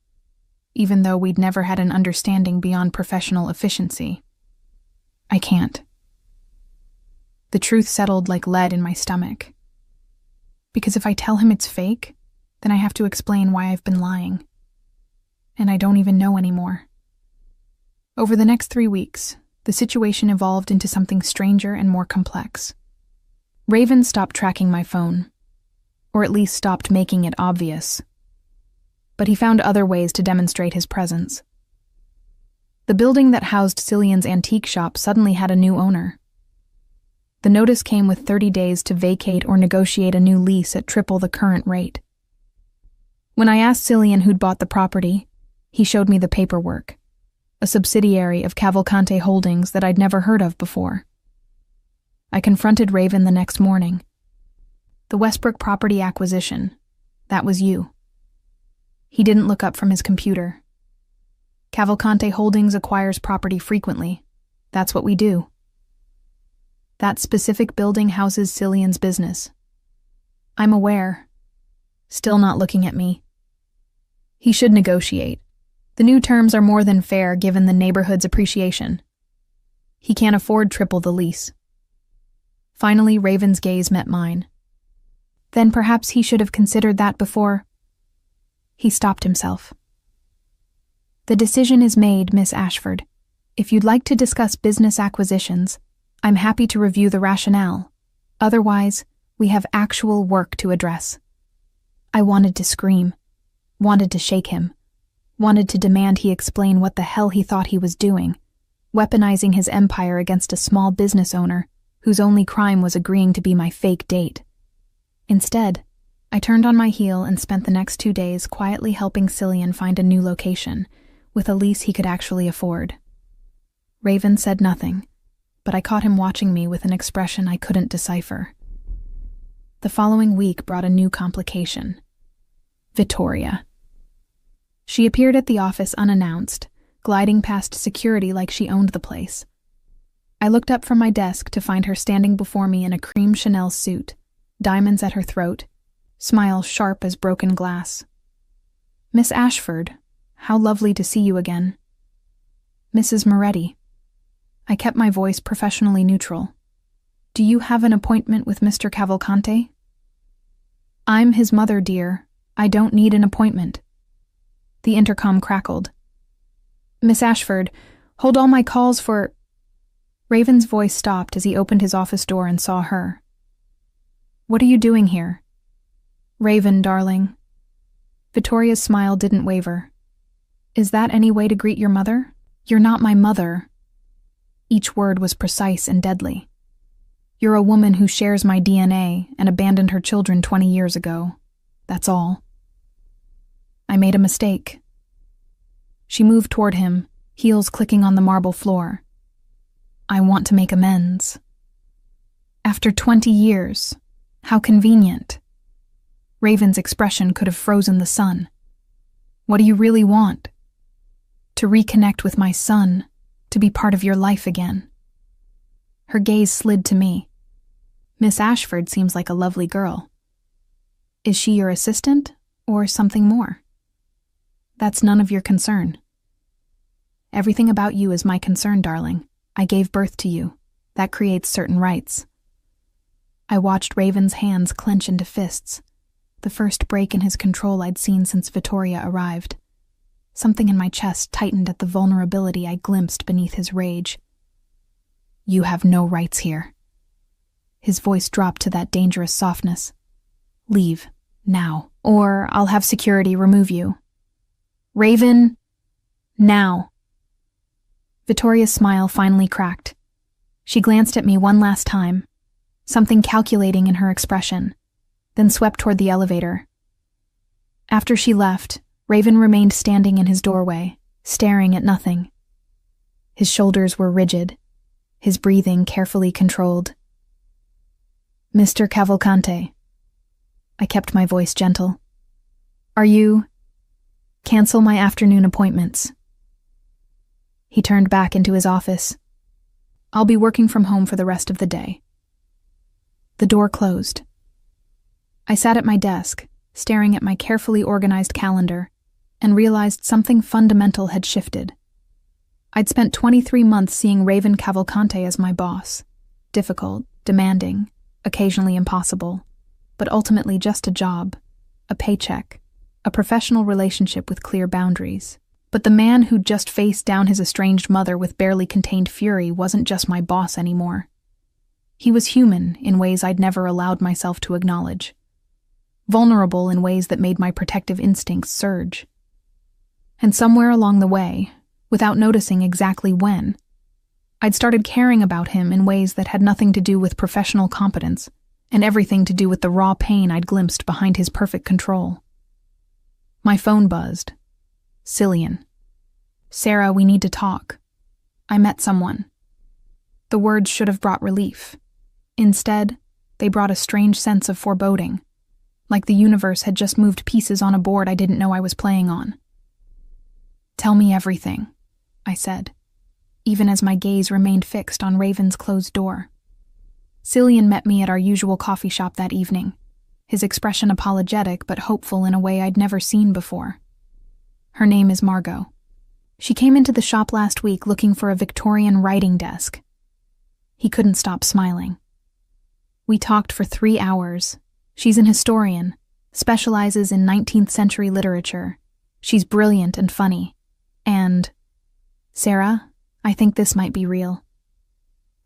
even though we'd never had an understanding beyond professional efficiency. I can't. The truth settled like lead in my stomach. Because if I tell him it's fake, then I have to explain why I've been lying. And I don't even know anymore. Over the next 3 weeks, the situation evolved into something stranger and more complex. Raven stopped tracking my phone, or at least stopped making it obvious. But he found other ways to demonstrate his presence. The building that housed Cillian's antique shop suddenly had a new owner. The notice came with 30 days to vacate or negotiate a new lease at triple the current rate. When I asked Cillian who'd bought the property, he showed me the paperwork, a subsidiary of Cavalcante Holdings that I'd never heard of before. I confronted Raven the next morning. "The Westbrook property acquisition, that was you." He didn't look up from his computer. "Cavalcante Holdings acquires property frequently. That's what we do." "That specific building houses Cillian's business." "I'm aware." Still not looking at me. "He should negotiate. The new terms are more than fair given the neighborhood's appreciation. He can't afford triple the lease." Finally, Raven's gaze met mine. "Then perhaps he should have considered that before—" He stopped himself. "The decision is made, Miss Ashford. If you'd like to discuss business acquisitions, I'm happy to review the rationale. Otherwise, we have actual work to address." I wanted to scream, wanted to shake him, wanted to demand he explain what the hell he thought he was doing, weaponizing his empire against a small business owner whose only crime was agreeing to be my fake date. Instead, I turned on my heel and spent the next 2 days quietly helping Cillian find a new location, with a lease he could actually afford. Raven said nothing, but I caught him watching me with an expression I couldn't decipher. The following week brought a new complication. Victoria. She appeared at the office unannounced, gliding past security like she owned the place. I looked up from my desk to find her standing before me in a cream Chanel suit, diamonds at her throat, smile sharp as broken glass. "Miss Ashford, how lovely to see you again." "Mrs. Moretti." I kept my voice professionally neutral. "Do you have an appointment with Mr. Cavalcante?" "I'm his mother, dear. I don't need an appointment." The intercom crackled. "Miss Ashford, hold all my calls for—" Raven's voice stopped as he opened his office door and saw her. "What are you doing here?" "Raven, darling." Victoria's smile didn't waver. "Is that any way to greet your mother? You're not my mother." Each word was precise and deadly. "You're a woman who shares my DNA and abandoned her children 20 years ago. That's all." "I made a mistake." She moved toward him, heels clicking on the marble floor. "I want to make amends." "After 20 years. How convenient." Raven's expression could have frozen the sun. "What do you really want?" "To reconnect with my son, to be part of your life again." Her gaze slid to me. "Miss Ashford seems like a lovely girl. Is she your assistant, or something more?" "That's none of your concern." "Everything about you is my concern, darling. I gave birth to you. That creates certain rights." I watched Raven's hands clench into fists, the first break in his control I'd seen since Victoria arrived. Something in my chest tightened at the vulnerability I glimpsed beneath his rage. "You have no rights here." His voice dropped to that dangerous softness. "Leave, now, or I'll have security remove you." "Raven, now." Victoria's smile finally cracked. She glanced at me one last time, something calculating in her expression, then swept toward the elevator. After she left, Raven remained standing in his doorway, staring at nothing. His shoulders were rigid, his breathing carefully controlled. "Mr. Cavalcante." I kept my voice gentle. "Are you—" "Cancel my afternoon appointments." He turned back into his office. "I'll be working from home for the rest of the day." The door closed. I sat at my desk, staring at my carefully organized calendar, and realized something fundamental had shifted. I'd spent 23 months seeing Raven Cavalcante as my boss. Difficult, demanding, occasionally impossible, but ultimately just a job, a paycheck, a professional relationship with clear boundaries. But the man who'd just faced down his estranged mother with barely contained fury wasn't just my boss anymore. He was human in ways I'd never allowed myself to acknowledge. Vulnerable in ways that made my protective instincts surge. And somewhere along the way, without noticing exactly when, I'd started caring about him in ways that had nothing to do with professional competence and everything to do with the raw pain I'd glimpsed behind his perfect control. My phone buzzed. Cillian. "Sarah, we need to talk. I met someone." The words should have brought relief. Instead, they brought a strange sense of foreboding, like the universe had just moved pieces on a board I didn't know I was playing on. "Tell me everything," I said, even as my gaze remained fixed on Raven's closed door. Cillian met me at our usual coffee shop that evening, his expression apologetic but hopeful in a way I'd never seen before. Her name is Margot. She came into the shop last week looking for a Victorian writing desk. He couldn't stop smiling. We talked for 3 hours. She's an historian, specializes in 19th century literature. She's brilliant and funny. And, "Sarah, I think this might be real."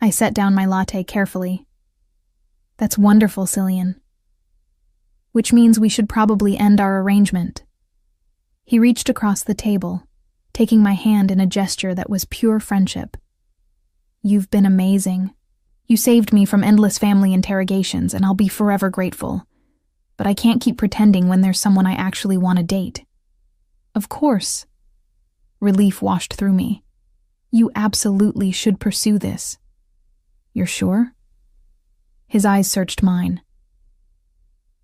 I set down my latte carefully. "That's wonderful, Cillian." "Which means we should probably end our arrangement." He reached across the table, taking my hand in a gesture that was pure friendship. "You've been amazing. You saved me from endless family interrogations, and I'll be forever grateful. But I can't keep pretending when there's someone I actually want to date." "Of course." Relief washed through me. "You absolutely should pursue this." "You're sure?" His eyes searched mine.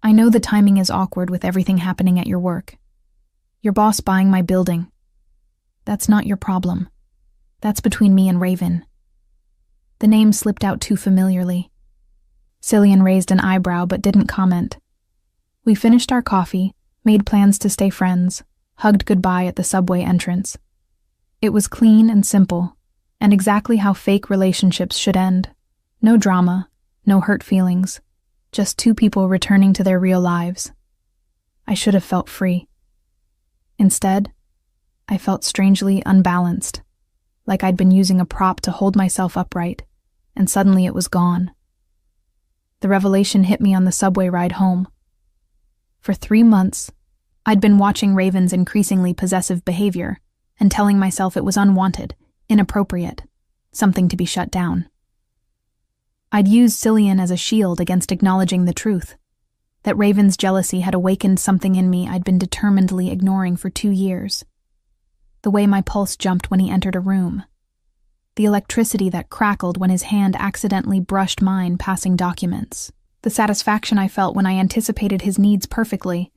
I know the timing is awkward with everything happening at your work. Your boss buying my building. That's not your problem. That's between me and Raven. The name slipped out too familiarly. Cillian raised an eyebrow but didn't comment. We finished our coffee, made plans to stay friends, hugged goodbye at the subway entrance. It was clean and simple, and exactly how fake relationships should end. No drama, no hurt feelings, just two people returning to their real lives. I should have felt free. Instead, I felt strangely unbalanced, like I'd been using a prop to hold myself upright, and suddenly it was gone. The revelation hit me on the subway ride home. For 3 months, I'd been watching Raven's increasingly possessive behavior and telling myself it was unwanted, inappropriate, something to be shut down. I'd used Cillian as a shield against acknowledging the truth, that Raven's jealousy had awakened something in me I'd been determinedly ignoring for 2 years. The way my pulse jumped when he entered a room. The electricity that crackled when his hand accidentally brushed mine passing documents. The satisfaction I felt when I anticipated his needs perfectly,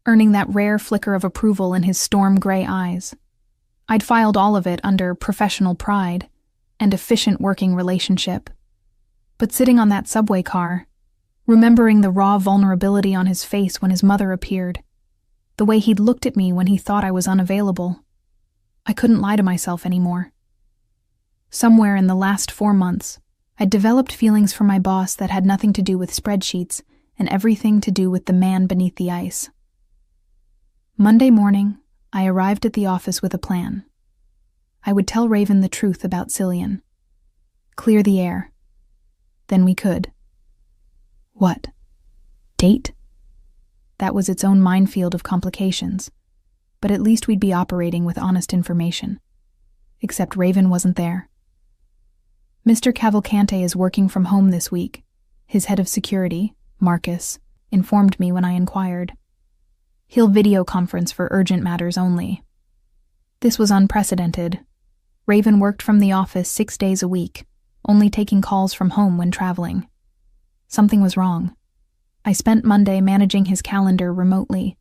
earning that rare flicker of approval in his storm-gray eyes. I'd filed all of it under professional pride and efficient working relationship. But sitting on that subway car, remembering the raw vulnerability on his face when his mother appeared, the way he'd looked at me when he thought I was unavailable, I couldn't lie to myself anymore. Somewhere in the last 4 months, I'd developed feelings for my boss that had nothing to do with spreadsheets and everything to do with the man beneath the ice. Monday morning, I arrived at the office with a plan. I would tell Raven the truth about Cillian. Clear the air. Then we could. What? Date? That was its own minefield of complications, but at least we'd be operating with honest information. Except Raven wasn't there. Mr. Cavalcante is working from home this week. His head of security, Marcus, informed me when I inquired. He'll video conference for urgent matters only. This was unprecedented. Raven worked from the office 6 days a week, only taking calls from home when traveling. Something was wrong. I spent Monday managing his calendar remotely,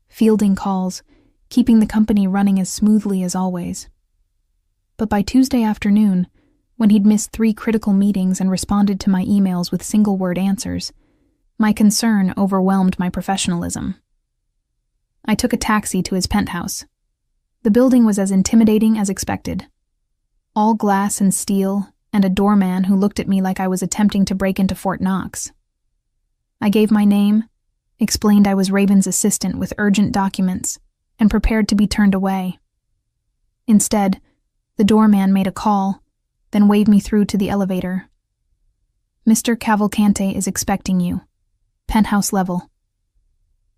fielding calls, keeping the company running as smoothly as always. But by Tuesday afternoon, when he'd missed 3 critical meetings and responded to my emails with single-word answers, my concern overwhelmed my professionalism. I took a taxi to his penthouse. The building was as intimidating as expected. All glass and steel, and a doorman who looked at me like I was attempting to break into Fort Knox. I gave my name, explained I was Raven's assistant with urgent documents, and prepared to be turned away. Instead, the doorman made a call, then waved me through to the elevator. Mr. Cavalcante is expecting you. Penthouse level.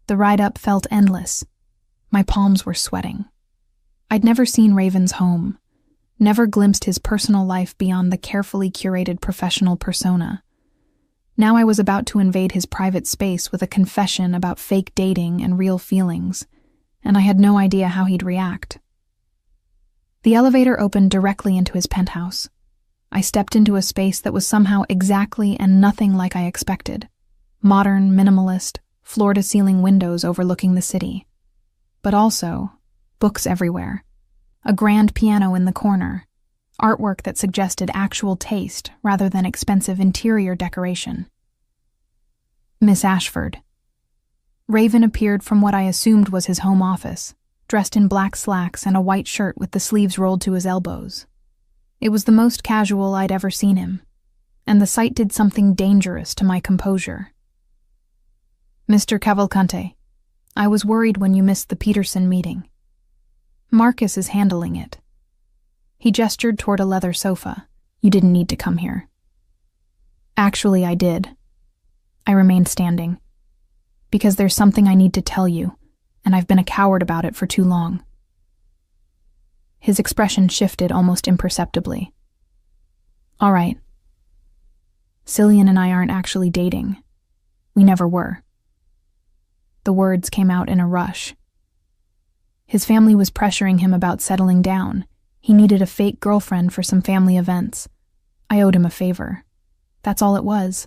The ride up felt endless. My palms were sweating. I'd never seen Raven's home, never glimpsed his personal life beyond the carefully curated professional persona. Now I was about to invade his private space with a confession about fake dating and real feelings, and I had no idea how he'd react. The elevator opened directly into his penthouse. I stepped into a space that was somehow exactly and nothing like I expected. Modern, minimalist, floor-to-ceiling windows overlooking the city. But also, books everywhere. A grand piano in the corner. Artwork that suggested actual taste rather than expensive interior decoration. Miss Ashford. Raven appeared from what I assumed was his home office, dressed in black slacks and a white shirt with the sleeves rolled to his elbows. It was the most casual I'd ever seen him, and the sight did something dangerous to my composure. Mr. Cavalcante, I was worried when you missed the Peterson meeting. Marcus is handling it. He gestured toward a leather sofa. You didn't need to come here. Actually, I did. I remained standing. Because there's something I need to tell you, and I've been a coward about it for too long. His expression shifted almost imperceptibly. All right. Cillian and I aren't actually dating. We never were. The words came out in a rush. His family was pressuring him about settling down. He needed a fake girlfriend for some family events. I owed him a favor. That's all it was.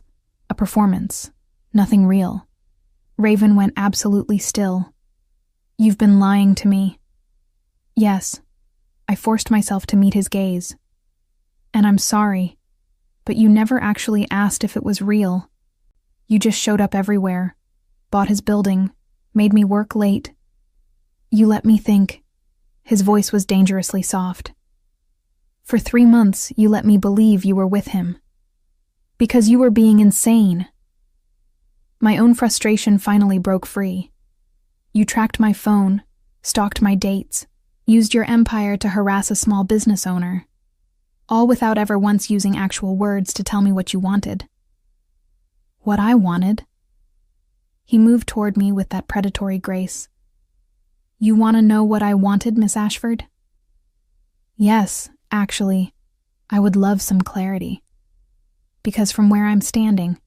A performance. Nothing real. Raven went absolutely still. You've been lying to me. Yes, I forced myself to meet his gaze. And I'm sorry, but you never actually asked if it was real. You just showed up everywhere, bought his building, made me work late. You let me think. His voice was dangerously soft. For 3 months, you let me believe you were with him. Because you were being insane. My own frustration finally broke free. You tracked my phone, stalked my dates, used your empire to harass a small business owner, all without ever once using actual words to tell me what you wanted. What I wanted? He moved toward me with that predatory grace. You want to know what I wanted, Miss Ashford? Yes, actually, I would love some clarity. Because from where I'm standing,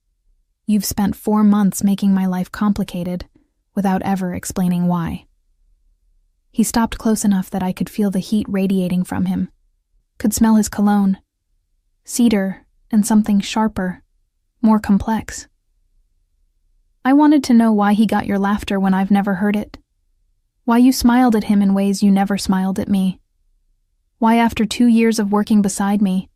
you've spent 4 months making my life complicated without ever explaining why. He stopped close enough that I could feel the heat radiating from him, could smell his cologne, cedar and something sharper, more complex. I wanted to know why he got your laughter when I've never heard it, why you smiled at him in ways you never smiled at me, why after 2 years of working beside me,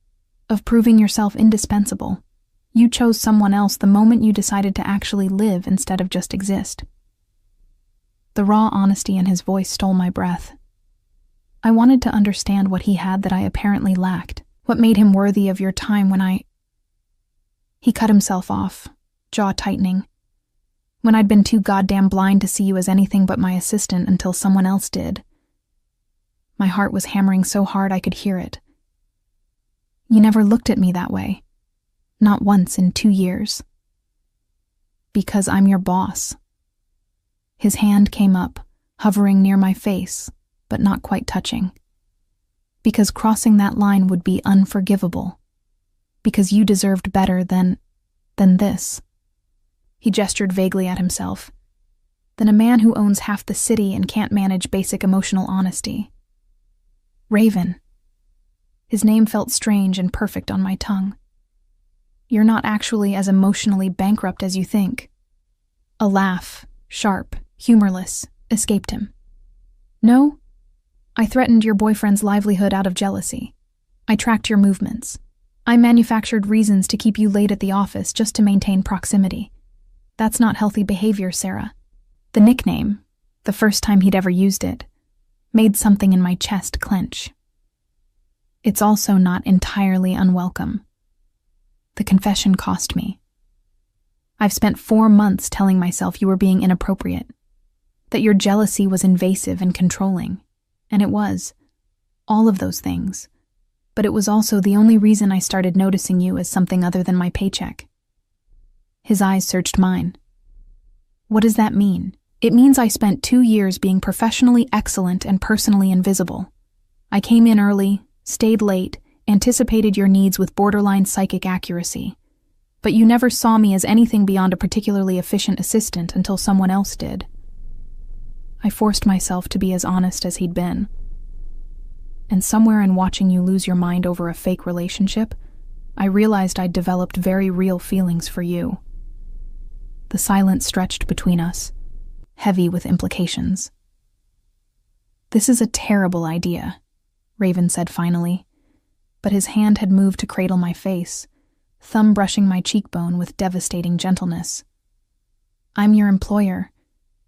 of proving yourself indispensable, you chose someone else the moment you decided to actually live instead of just exist. The raw honesty in his voice stole my breath. I wanted to understand what he had that I apparently lacked, what made him worthy of your time when He cut himself off, jaw tightening. When I'd been too goddamn blind to see you as anything but my assistant until someone else did. My heart was hammering so hard I could hear it. You never looked at me that way. Not once in 2 years. Because I'm your boss. His hand came up, hovering near my face, but not quite touching. Because crossing that line would be unforgivable. Because you deserved better than this. He gestured vaguely at himself. Than a man who owns half the city and can't manage basic emotional honesty. Raven. His name felt strange and perfect on my tongue. You're not actually as emotionally bankrupt as you think. A laugh, sharp, humorless, escaped him. No? I threatened your boyfriend's livelihood out of jealousy. I tracked your movements. I manufactured reasons to keep you late at the office just to maintain proximity. That's not healthy behavior, Sarah. The nickname, the first time he'd ever used it, made something in my chest clench. It's also not entirely unwelcome. The confession cost me. I've spent 4 months telling myself you were being inappropriate, that your jealousy was invasive and controlling, and it was. All of those things. But it was also the only reason I started noticing you as something other than my paycheck. His eyes searched mine. What does that mean? It means I spent 2 years being professionally excellent and personally invisible. I came in early, stayed late, anticipated your needs with borderline psychic accuracy. But you never saw me as anything beyond a particularly efficient assistant until someone else did. I forced myself to be as honest as he'd been. And somewhere in watching you lose your mind over a fake relationship, I realized I'd developed very real feelings for you. The silence stretched between us, heavy with implications. This is a terrible idea, Raven said finally, but his hand had moved to cradle my face, thumb brushing my cheekbone with devastating gentleness. I'm your employer.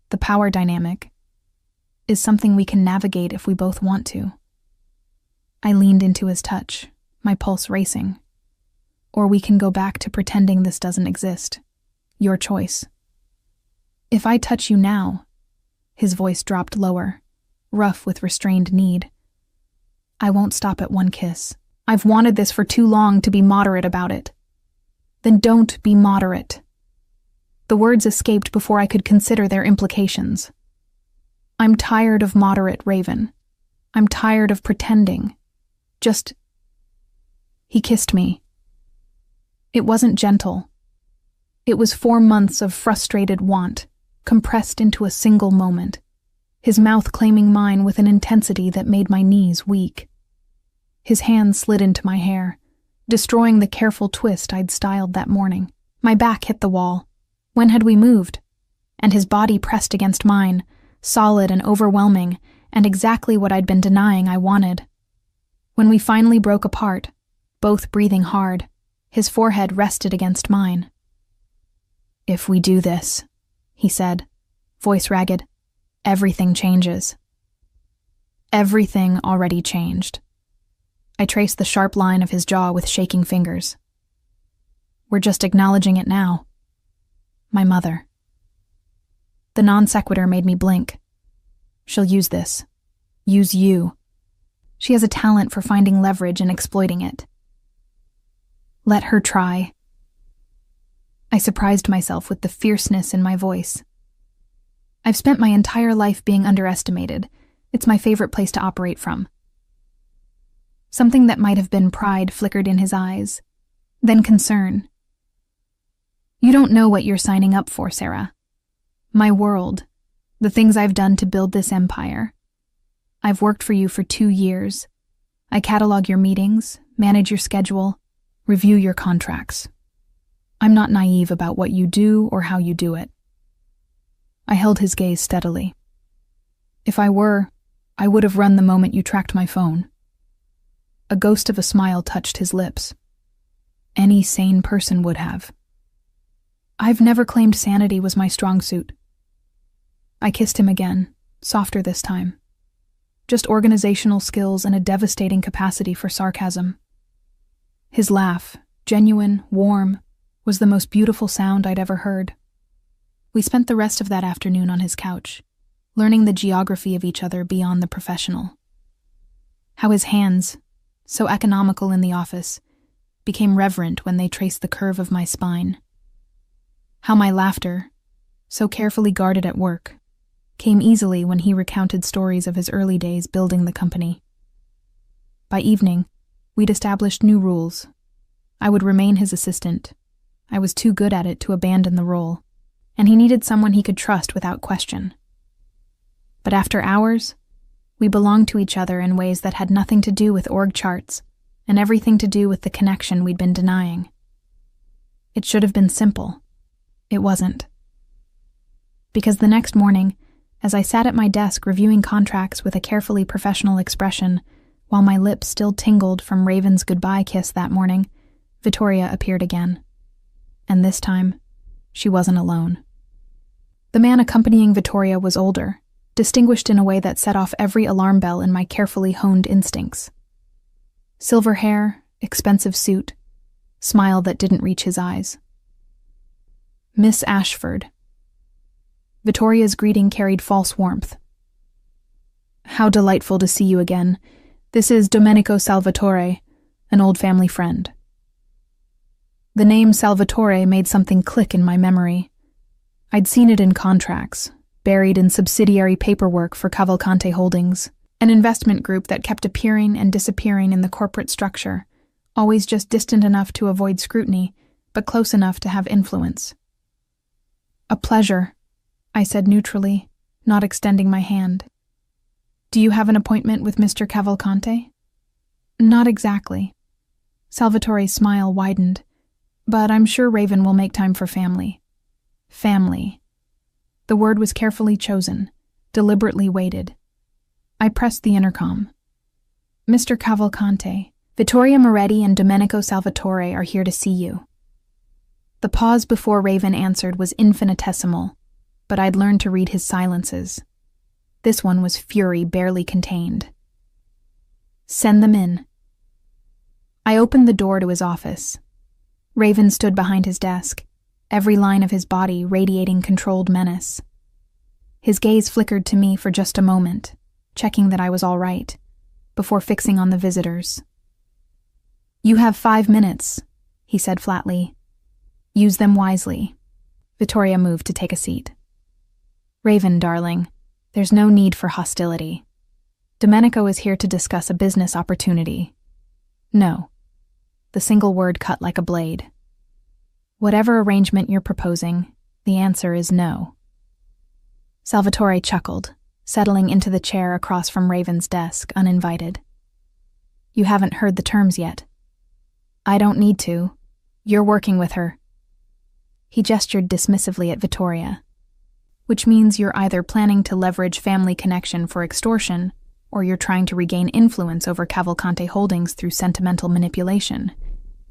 The power dynamic is something we can navigate if we both want to. I leaned into his touch, my pulse racing. Or we can go back to pretending this doesn't exist. Your choice. If I touch you now, his voice dropped lower, rough with restrained need. I won't stop at one kiss. I've wanted this for too long to be moderate about it. Then don't be moderate. The words escaped before I could consider their implications. I'm tired of moderate, Raven. I'm tired of pretending. He kissed me. It wasn't gentle. It was 4 months of frustrated want, compressed into a single moment, his mouth claiming mine with an intensity that made my knees weak. His hand slid into my hair, destroying the careful twist I'd styled that morning. My back hit the wall. When had we moved? and his body pressed against mine, solid and overwhelming, and exactly what I'd been denying I wanted. When we finally broke apart, both breathing hard, his forehead rested against mine. "If we do this," he said, voice ragged, "everything changes." Everything already changed. I traced the sharp line of his jaw with shaking fingers. "We're just acknowledging it now. My mother." The non sequitur made me blink. "She'll use this. Use you. She has a talent for finding leverage and exploiting it. Let her try." I surprised myself with the fierceness in my voice. I've spent my entire life being underestimated. It's my favorite place to operate from. Something that might have been pride flickered in his eyes, then concern. "You don't know what you're signing up for, Sarah. My world, the things I've done to build this empire. I've worked for you for 2 years. I catalog your meetings, manage your schedule, review your contracts. I'm not naive about what you do or how you do it." I held his gaze steadily. "If I were, I would have run the moment you tracked my phone." A ghost of a smile touched his lips. "Any sane person would have." "I've never claimed sanity was my strong suit." I kissed him again, softer this time. Just organizational skills and a devastating capacity for sarcasm. His laugh, genuine, warm, was the most beautiful sound I'd ever heard. We spent the rest of that afternoon on his couch, learning the geography of each other beyond the professional. How his hands, so economical in the office, became reverent when they traced the curve of my spine. How my laughter, so carefully guarded at work, came easily when he recounted stories of his early days building the company. By evening, we'd established new rules. I would remain his assistant. I was too good at it to abandon the role, and he needed someone he could trust without question. But after hours, we belonged to each other in ways that had nothing to do with org charts and everything to do with the connection we'd been denying. It should have been simple. It wasn't. Because the next morning, as I sat at my desk reviewing contracts with a carefully professional expression, while my lips still tingled from Raven's goodbye kiss that morning, Vittoria appeared again. And this time, she wasn't alone. The man accompanying Vittoria was older, distinguished in a way that set off every alarm bell in my carefully honed instincts. Silver hair, expensive suit, smile that didn't reach his eyes. "Miss Ashford." Vittoria's greeting carried false warmth. "How delightful to see you again. This is Domenico Salvatore, an old family friend." The name Salvatore made something click in my memory. I'd seen it in contracts, buried in subsidiary paperwork for Cavalcante Holdings, an investment group that kept appearing and disappearing in the corporate structure, always just distant enough to avoid scrutiny, but close enough to have influence. "A pleasure," I said neutrally, not extending my hand. "Do you have an appointment with Mr. Cavalcante?" "Not exactly." Salvatore's smile widened. "But I'm sure Raven will make time for family." Family. The word was carefully chosen, deliberately weighted. I pressed the intercom. "Mr. Cavalcante, Vittoria Moretti and Domenico Salvatore are here to see you." The pause before Raven answered was infinitesimal, but I'd learned to read his silences. This one was fury barely contained. "Send them in." I opened the door to his office. Raven stood behind his desk, every line of his body radiating controlled menace. His gaze flickered to me for just a moment, checking that I was all right, before fixing on the visitors. "You have 5 minutes," he said flatly. "Use them wisely." Vittoria moved to take a seat. "Raven, darling, there's no need for hostility. Domenico is here to discuss a business opportunity." "No." The single word cut like a blade. "Whatever arrangement you're proposing, the answer is no." Salvatore chuckled, settling into the chair across from Raven's desk, uninvited. "You haven't heard the terms yet." "I don't need to. You're working with her." He gestured dismissively at Vittoria. which means you're either planning to leverage family connection for extortion, or you're trying to regain influence over Cavalcante Holdings through sentimental manipulation.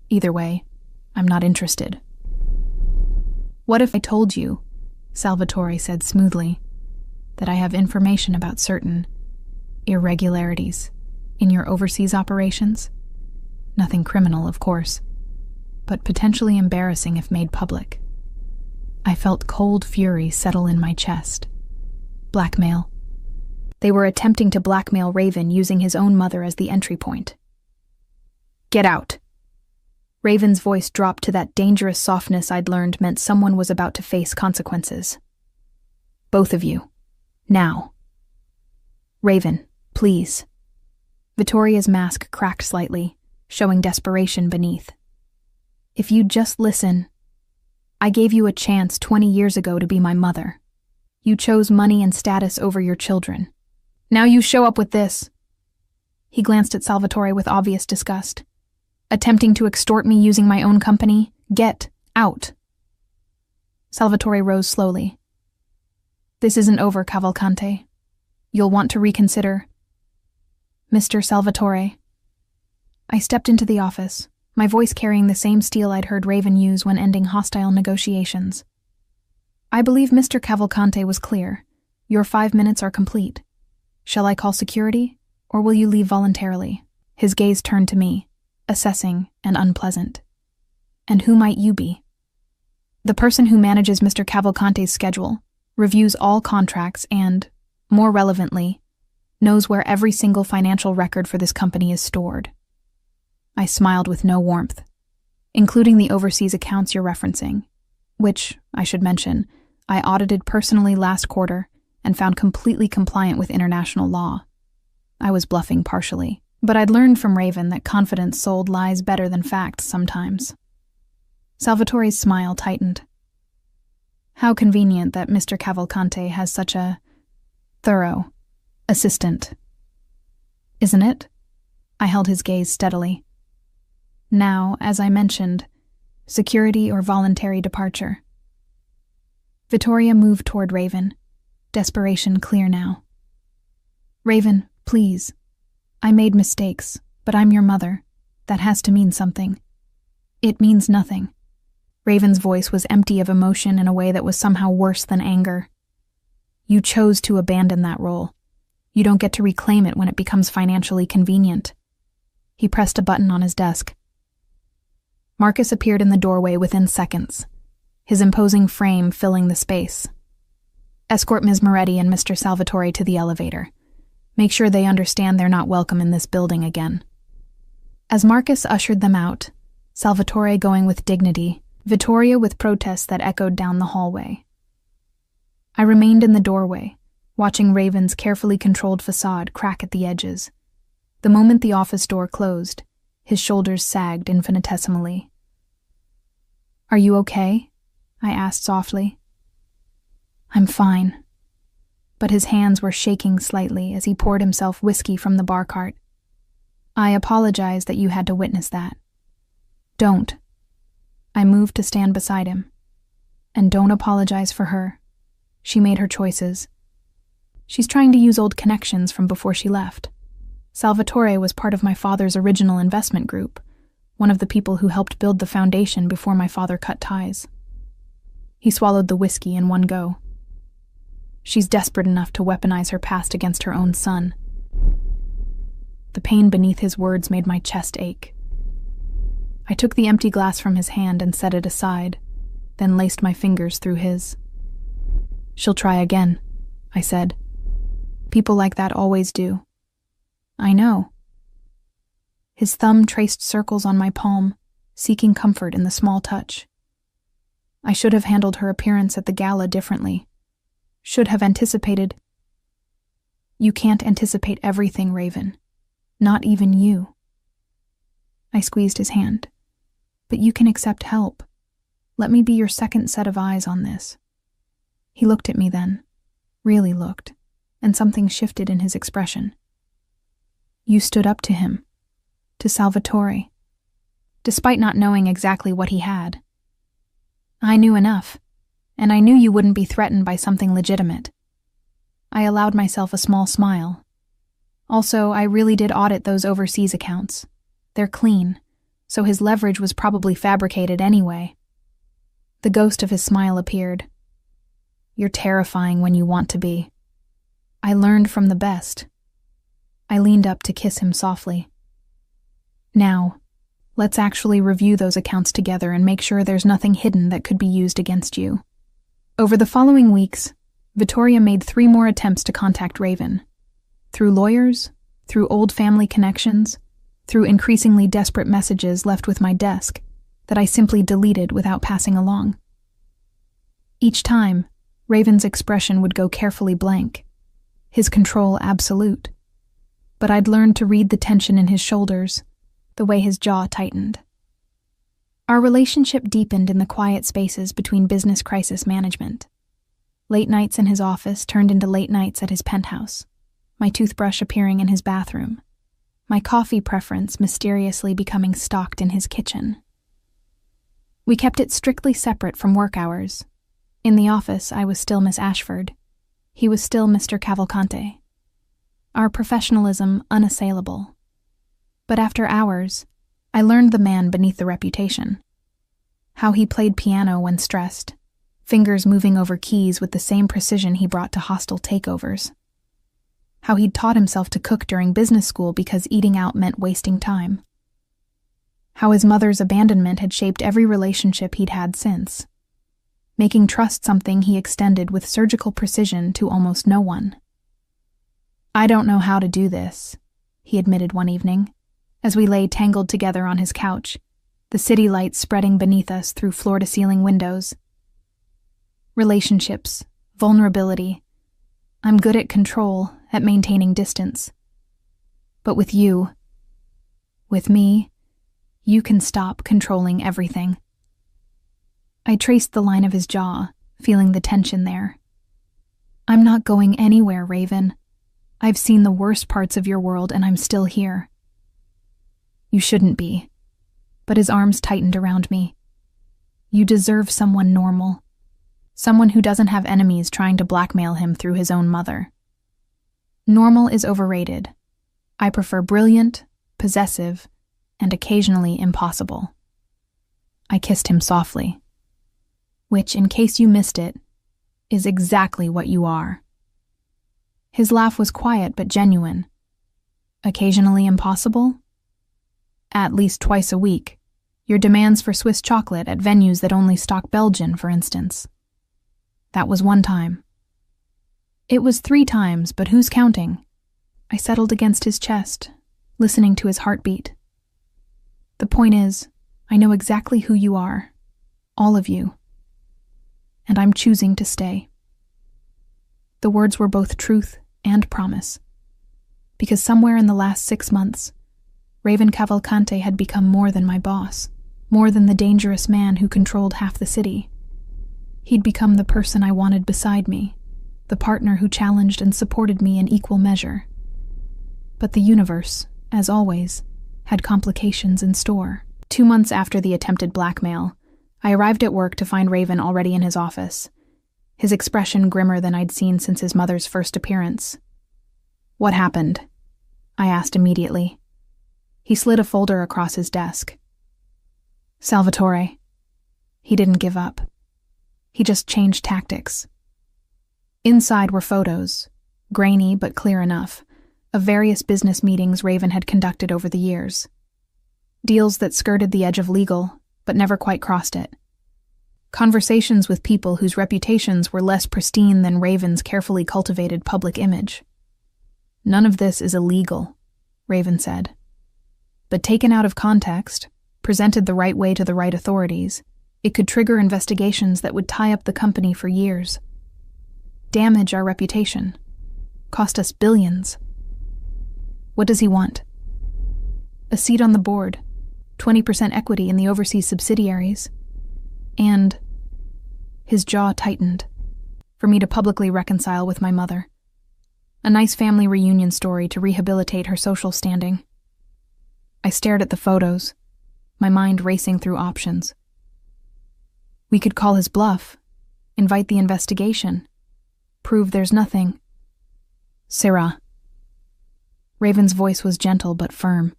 Either way, I'm not interested. What if I told you, Salvatore said smoothly, that I have information about certain irregularities in your overseas operations? Nothing criminal, of course, but potentially embarrassing if made public. I felt cold fury settle in my chest. Blackmail. They were attempting to blackmail Raven using his own mother as the entry point. Get out. Raven's voice dropped to that dangerous softness I'd learned meant someone was about to face consequences. Both of you. Now. Raven, please. Vittoria's mask cracked slightly, showing desperation beneath. If you'd just listen. I gave you a chance 20 years ago to be my mother. You chose money and status over your children. Now you show up with this. He glanced at Salvatore with obvious disgust. Attempting to extort me using my own company? Get out. Salvatore rose slowly. This isn't over, Cavalcante. You'll want to reconsider. Mr. Salvatore. I stepped into the office, my voice carrying the same steel I'd heard Raven use when ending hostile negotiations. I believe Mr. Cavalcante was clear. Your 5 minutes are complete. Shall I call security, or will you leave voluntarily? His gaze turned to me, assessing and unpleasant. And who might you be? The person who manages Mr. Cavalcante's schedule, reviews all contracts and, more relevantly, knows where every single financial record for this company is stored. I smiled with no warmth, including the overseas accounts you're referencing, which, I should mention, I audited personally last quarter and found completely compliant with international law. I was bluffing partially, but I'd learned from Raven that confidence sold lies better than facts sometimes. Salvatore's smile tightened. How convenient that Mr. Cavalcante has such a thorough assistant. Isn't it? I held his gaze steadily. Now, as I mentioned, security or voluntary departure. Vittoria moved toward Raven, desperation clear now. Raven, please. I made mistakes, but I'm your mother. That has to mean something. It means nothing. Raven's voice was empty of emotion in a way that was somehow worse than anger. You chose to abandon that role. You don't get to reclaim it when it becomes financially convenient. He pressed a button on his desk. Marcus appeared in the doorway within seconds, his imposing frame filling the space. Escort Ms. Moretti and Mr. Salvatore to the elevator. Make sure they understand they're not welcome in this building again. As Marcus ushered them out, Salvatore going with dignity, Vittoria with protests that echoed down the hallway. I remained in the doorway, watching Raven's carefully controlled facade crack at the edges. The moment the office door closed, his shoulders sagged infinitesimally. Are you okay? I asked softly. I'm fine. But his hands were shaking slightly as he poured himself whiskey from the bar cart. I apologize that you had to witness that. Don't. I moved to stand beside him. And don't apologize for her. She made her choices. She's trying to use old connections from before she left. Salvatore was part of my father's original investment group, one of the people who helped build the foundation before my father cut ties. He swallowed the whiskey in one go. She's desperate enough to weaponize her past against her own son. The pain beneath his words made my chest ache. I took the empty glass from his hand and set it aside, then laced my fingers through his. She'll try again, I said. People like that always do. I know. His thumb traced circles on my palm, seeking comfort in the small touch. I should have handled her appearance at the gala differently. Should have anticipated. You can't anticipate everything, Raven. Not even you. I squeezed his hand. But you can accept help. Let me be your second set of eyes on this. He looked at me then, really looked, and something shifted in his expression. You stood up to him, to Salvatore, despite not knowing exactly what he had. I knew enough. and I knew you wouldn't be threatened by something legitimate. I allowed myself a small smile. Also, I really did audit those overseas accounts. They're clean, so his leverage was probably fabricated anyway. The ghost of his smile appeared. You're terrifying when you want to be. I learned from the best. I leaned up to kiss him softly. Now, let's actually review those accounts together and make sure there's nothing hidden that could be used against you. Over the following weeks, Vittoria made 3 more attempts to contact Raven. Through lawyers, through old family connections, through increasingly desperate messages left with my desk that I simply deleted without passing along. Each time, Raven's expression would go carefully blank, his control absolute. But I'd learned to read the tension in his shoulders, the way his jaw tightened. Our relationship deepened in the quiet spaces between business crisis management. Late nights in his office turned into late nights at his penthouse, my toothbrush appearing in his bathroom, my coffee preference mysteriously becoming stocked in his kitchen. We kept it strictly separate from work hours. In the office, I was still Miss Ashford. He was still Mr. Cavalcante. Our professionalism unassailable. But after hours, I learned the man beneath the reputation. How he played piano when stressed, fingers moving over keys with the same precision he brought to hostile takeovers. How he'd taught himself to cook during business school because eating out meant wasting time. How his mother's abandonment had shaped every relationship he'd had since, making trust something he extended with surgical precision to almost no one. I don't know how to do this, he admitted one evening, as we lay tangled together on his couch, the city lights spreading beneath us through floor-to-ceiling windows. Relationships, vulnerability. I'm good at control, at maintaining distance. But with you, with me, you can stop controlling everything. I traced the line of his jaw, feeling the tension there. I'm not going anywhere, Raven. I've seen the worst parts of your world and I'm still here. You shouldn't be. But his arms tightened around me. You deserve someone normal. Someone who doesn't have enemies trying to blackmail him through his own mother. Normal is overrated. I prefer brilliant, possessive, and occasionally impossible. I kissed him softly. Which, in case you missed it, is exactly what you are. His laugh was quiet but genuine. Occasionally impossible? At least twice a week. Your demands for Swiss chocolate at venues that only stock Belgian, for instance. That was one time. It was 3 times, but who's counting? I settled against his chest, listening to his heartbeat. The point is, I know exactly who you are. All of you. And I'm choosing to stay. The words were both truth and promise. Because somewhere in the last 6 months, Raven Cavalcante had become more than my boss, more than the dangerous man who controlled half the city. He'd become the person I wanted beside me, the partner who challenged and supported me in equal measure. But the universe, as always, had complications in store. 2 months after the attempted blackmail, I arrived at work to find Raven already in his office, his expression grimmer than I'd seen since his mother's first appearance. What happened? I asked immediately. He slid a folder across his desk. Salvatore. He didn't give up. He just changed tactics. Inside were photos, grainy but clear enough, of various business meetings Raven had conducted over the years. Deals that skirted the edge of legal, but never quite crossed it. Conversations with people whose reputations were less pristine than Raven's carefully cultivated public image. None of this is illegal, Raven said. But taken out of context, presented the right way to the right authorities, it could trigger investigations that would tie up the company for years. Damage our reputation. Cost us billions. What does he want? A seat on the board, 20% equity in the overseas subsidiaries, and his jaw tightened, for me to publicly reconcile with my mother. A nice family reunion story to rehabilitate her social standing. I stared at the photos, my mind racing through options. We could call his bluff, Invite the investigation. Prove there's nothing. Sarah. Raven's voice was gentle but firm.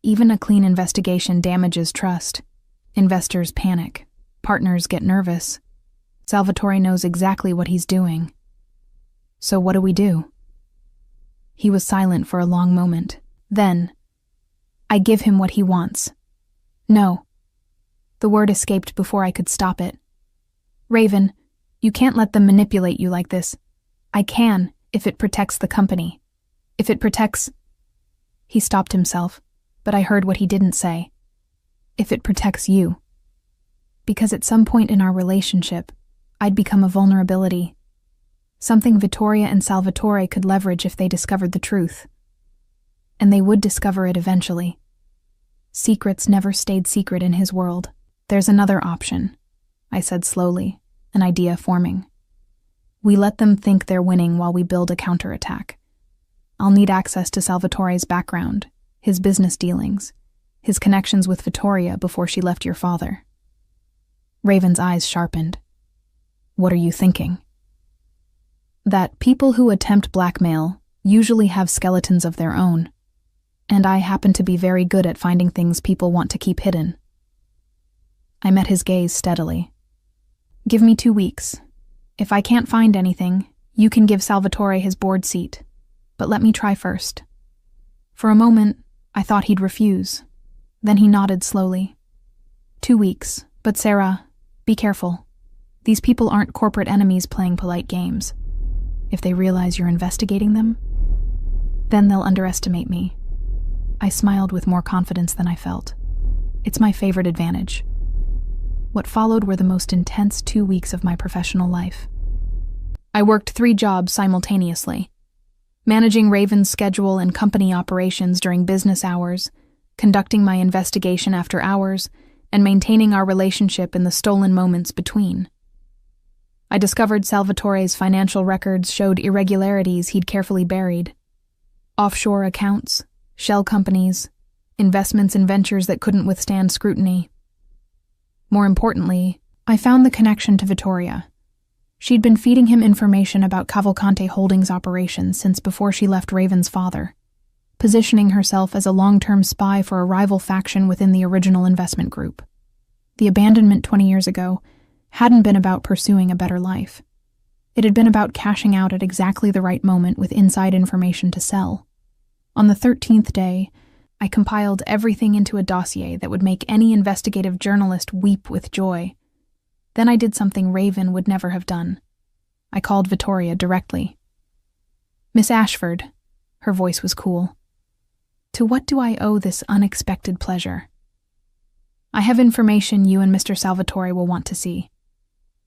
Even a clean investigation damages trust. Investors panic. Partners get nervous. Salvatore knows exactly what he's doing. So what do we do? He was silent for a long moment. Then, I give him what he wants. No. The word escaped before I could stop it. Raven, you can't let them manipulate you like this. I can, if it protects the company. If it protects... He stopped himself, but I heard what he didn't say. If it protects you. Because at some point in our relationship, I'd become a vulnerability. Something Vittoria and Salvatore could leverage if they discovered the truth. And they would discover it eventually. Secrets never stayed secret in his world. There's another option, I said slowly, an idea forming. We let them think they're winning while we build a counterattack. I'll need access to Salvatore's background, his business dealings, his connections with Vittoria before she left your father. Raven's eyes sharpened. What are you thinking? That people who attempt blackmail usually have skeletons of their own, and I happen to be very good at finding things people want to keep hidden. I met his gaze steadily. Give me 2 weeks. If I can't find anything, you can give Salvatore his board seat, but let me try first. For a moment, I thought he'd refuse. Then he nodded slowly. 2 weeks, but Sarah, be careful. These people aren't corporate enemies playing polite games. If they realize you're investigating them, then they'll underestimate me. I smiled with more confidence than I felt. It's my favorite advantage. What followed were the most intense 2 weeks of my professional life. I worked 3 jobs simultaneously, managing Raven's schedule and company operations during business hours, conducting my investigation after hours, and maintaining our relationship in the stolen moments between. I discovered Salvatore's financial records showed irregularities he'd carefully buried. Offshore accounts, shell companies, investments in ventures that couldn't withstand scrutiny. More importantly, I found the connection to Vittoria. She'd been feeding him information about Cavalcante Holdings' operations since before she left Raven's father, positioning herself as a long-term spy for a rival faction within the original investment group. The abandonment 20 years ago hadn't been about pursuing a better life. It had been about cashing out at exactly the right moment with inside information to sell. On the 13th day, I compiled everything into a dossier that would make any investigative journalist weep with joy. Then I did something Raven would never have done. I called Vittoria directly. Miss Ashford, her voice was cool. To what do I owe this unexpected pleasure? I have information you and Mr. Salvatore will want to see.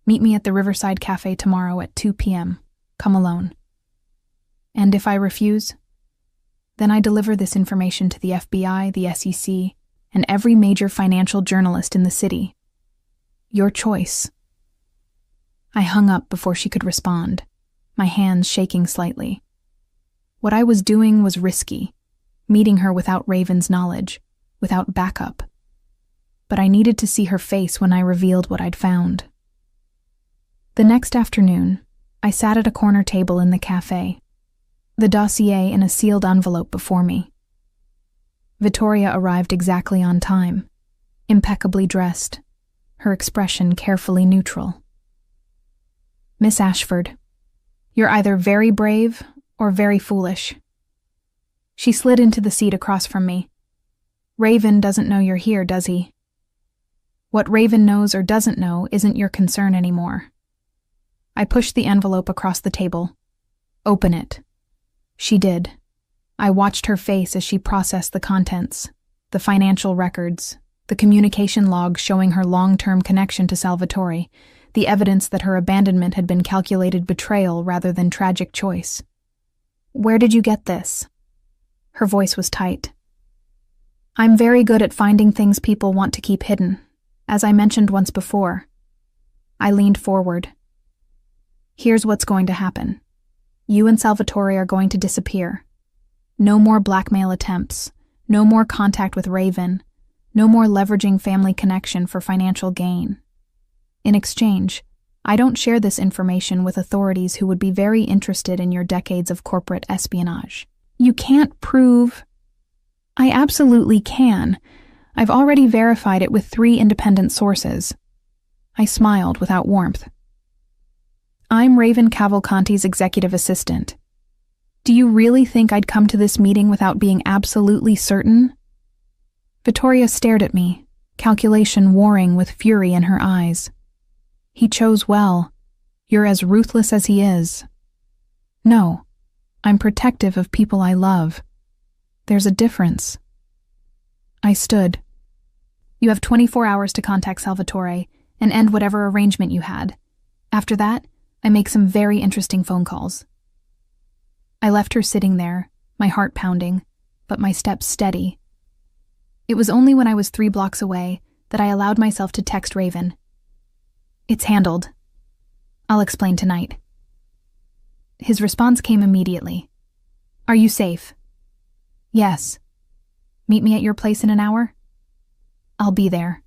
Meet me at the Riverside Cafe tomorrow at 2 p.m. Come alone. And if I refuse, then I deliver this information to the FBI, the SEC, and every major financial journalist in the city. Your choice. I hung up before she could respond, my hands shaking slightly. What I was doing was risky, meeting her without Raven's knowledge, without backup. But I needed to see her face when I revealed what I'd found. The next afternoon, I sat at a corner table in the cafe, the dossier in a sealed envelope before me. Vittoria arrived exactly on time, impeccably dressed, her expression carefully neutral. Miss Ashford, you're either very brave or very foolish. She slid into the seat across from me. Raven doesn't know you're here, does he? What Raven knows or doesn't know isn't your concern anymore. I pushed the envelope across the table. Open it. She did. I watched her face as she processed the contents, the financial records, the communication logs showing her long-term connection to Salvatore, the evidence that her abandonment had been calculated betrayal rather than tragic choice. Where did you get this? Her voice was tight. I'm very good at finding things people want to keep hidden, as I mentioned once before. I leaned forward. Here's what's going to happen. You and Salvatore are going to disappear. No more blackmail attempts, no more contact with Raven, no more leveraging family connection for financial gain. In exchange, I don't share this information with authorities who would be very interested in your decades of corporate espionage. You can't prove... I absolutely can. I've already verified it with 3 independent sources. I smiled without warmth. I'm Raven Cavalcante's executive assistant. Do you really think I'd come to this meeting without being absolutely certain? Vittoria stared at me, calculation warring with fury in her eyes. He chose well. You're as ruthless as he is. No, I'm protective of people I love. There's a difference. I stood. You have 24 hours to contact Salvatore and end whatever arrangement you had. After that, I make some very interesting phone calls. I left her sitting there, my heart pounding, but my steps steady. It was only when I was 3 blocks away that I allowed myself to text Raven. It's handled. I'll explain tonight. His response came immediately. Are you safe? Yes. Meet me at your place in an hour? I'll be there.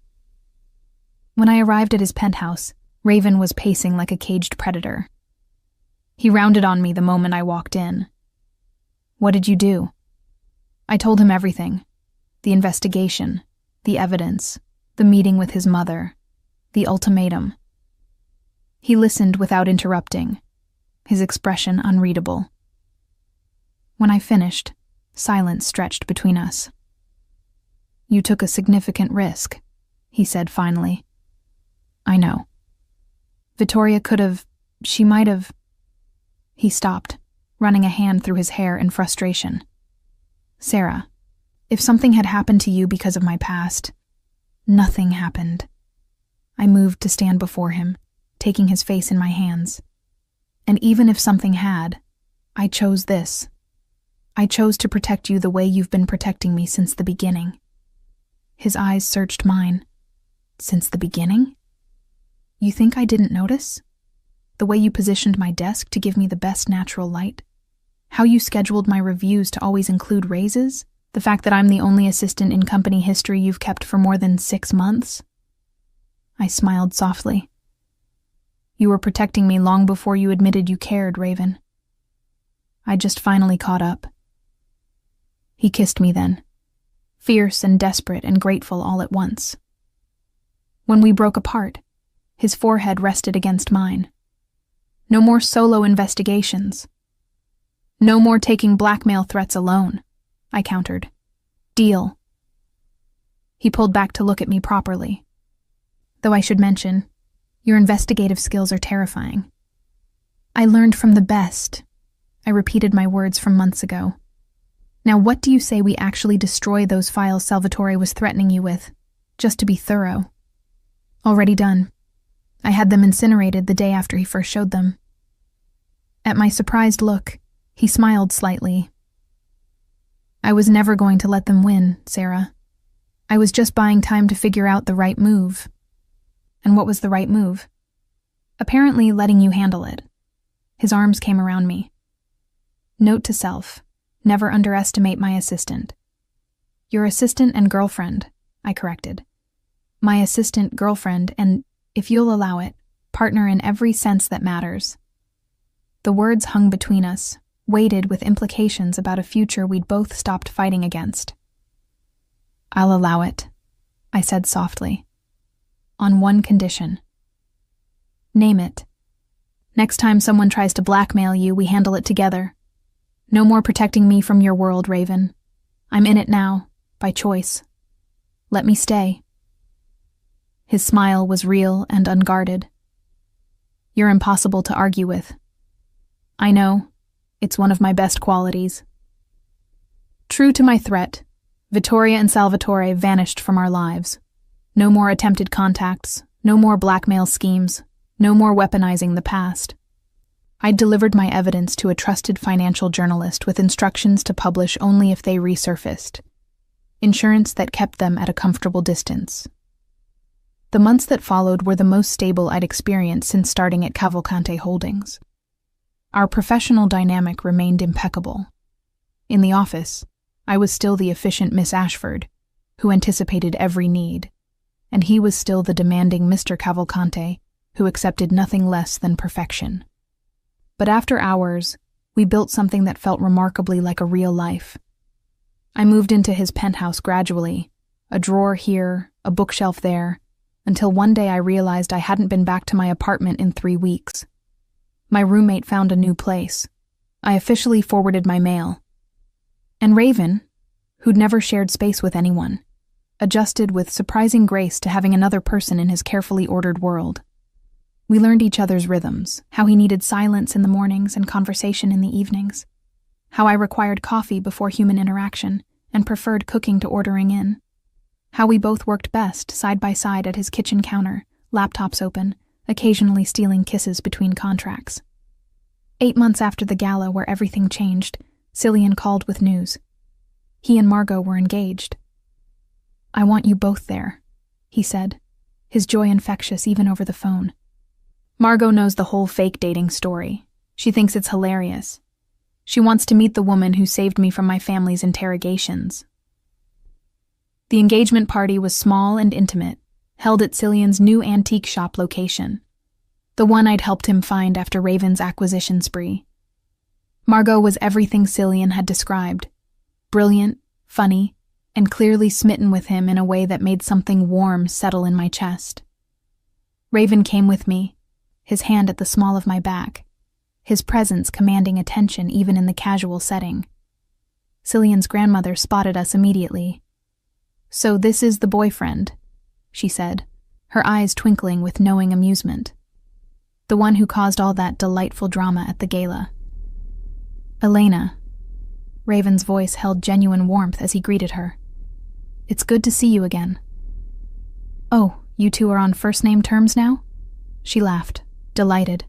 When I arrived at his penthouse, Raven was pacing like a caged predator. He rounded on me the moment I walked in. What did you do? I told him everything. The investigation, the evidence, the meeting with his mother, the ultimatum. He listened without interrupting, his expression unreadable. When I finished, silence stretched between us. You took a significant risk, he said finally. I know. Vittoria she might have... He stopped, running a hand through his hair in frustration. Sarah, if something had happened to you because of my past, nothing happened. I moved to stand before him, taking his face in my hands. And even if something had, I chose this. I chose to protect you the way you've been protecting me since the beginning. His eyes searched mine. Since the beginning? You think I didn't notice? The way you positioned my desk to give me the best natural light? How you scheduled my reviews to always include raises? The fact that I'm the only assistant in company history you've kept for more than 6 months? I smiled softly. You were protecting me long before you admitted you cared, Raven. I just finally caught up. He kissed me then, fierce and desperate and grateful all at once. When we broke apart, his forehead rested against mine. No more solo investigations. No more taking blackmail threats alone, I countered. Deal. He pulled back to look at me properly. Though I should mention, your investigative skills are terrifying. I learned from the best. I repeated my words from months ago. Now what do you say we actually destroy those files Salvatore was threatening you with, just to be thorough? Already done. I had them incinerated the day after he first showed them. At my surprised look, he smiled slightly. I was never going to let them win, Sarah. I was just buying time to figure out the right move. And what was the right move? Apparently letting you handle it. His arms came around me. Note to self, never underestimate my assistant. Your assistant and girlfriend, I corrected. My assistant, girlfriend, and, if you'll allow it, partner in every sense that matters. The words hung between us, weighted with implications about a future we'd both stopped fighting against. I'll allow it, I said softly. On one condition. Name it. Next time someone tries to blackmail you, we handle it together. No more protecting me from your world, Raven. I'm in it now, by choice. Let me stay. His smile was real and unguarded. You're impossible to argue with. I know. It's one of my best qualities. True to my threat, Vittoria and Salvatore vanished from our lives. No more attempted contacts, no more blackmail schemes, no more weaponizing the past. I delivered my evidence to a trusted financial journalist with instructions to publish only if they resurfaced. Insurance that kept them at a comfortable distance. The months that followed were the most stable I'd experienced since starting at Cavalcante Holdings. Our professional dynamic remained impeccable. In the office, I was still the efficient Miss Ashford, who anticipated every need, and he was still the demanding Mr. Cavalcante, who accepted nothing less than perfection. But after hours, we built something that felt remarkably like a real life. I moved into his penthouse gradually, a drawer here, a bookshelf there, until one day I realized I hadn't been back to my apartment in 3 weeks. My roommate found a new place. I officially forwarded my mail. And Raven, who'd never shared space with anyone, adjusted with surprising grace to having another person in his carefully ordered world. We learned each other's rhythms, how he needed silence in the mornings and conversation in the evenings, how I required coffee before human interaction and preferred cooking to ordering in, how we both worked best side by side at his kitchen counter, laptops open, occasionally stealing kisses between contracts. 8 months after the gala where everything changed, Cillian called with news. He and Margot were engaged. "I want you both there," he said, his joy infectious even over the phone. Margot knows the whole fake dating story. She thinks it's hilarious. She wants to meet the woman who saved me from my family's interrogations. The engagement party was small and intimate, held at Cillian's new antique shop location, the one I'd helped him find after Raven's acquisition spree. Margot was everything Cillian had described: brilliant, funny, and clearly smitten with him in a way that made something warm settle in my chest. Raven came with me, his hand at the small of my back, his presence commanding attention even in the casual setting. Cillian's grandmother spotted us immediately. "So this is the boyfriend," she said, her eyes twinkling with knowing amusement. "The one who caused all that delightful drama at the gala." "Elena." Raven's voice held genuine warmth as he greeted her. "It's good to see you again." "Oh, you two are on first-name terms now?" She laughed, delighted.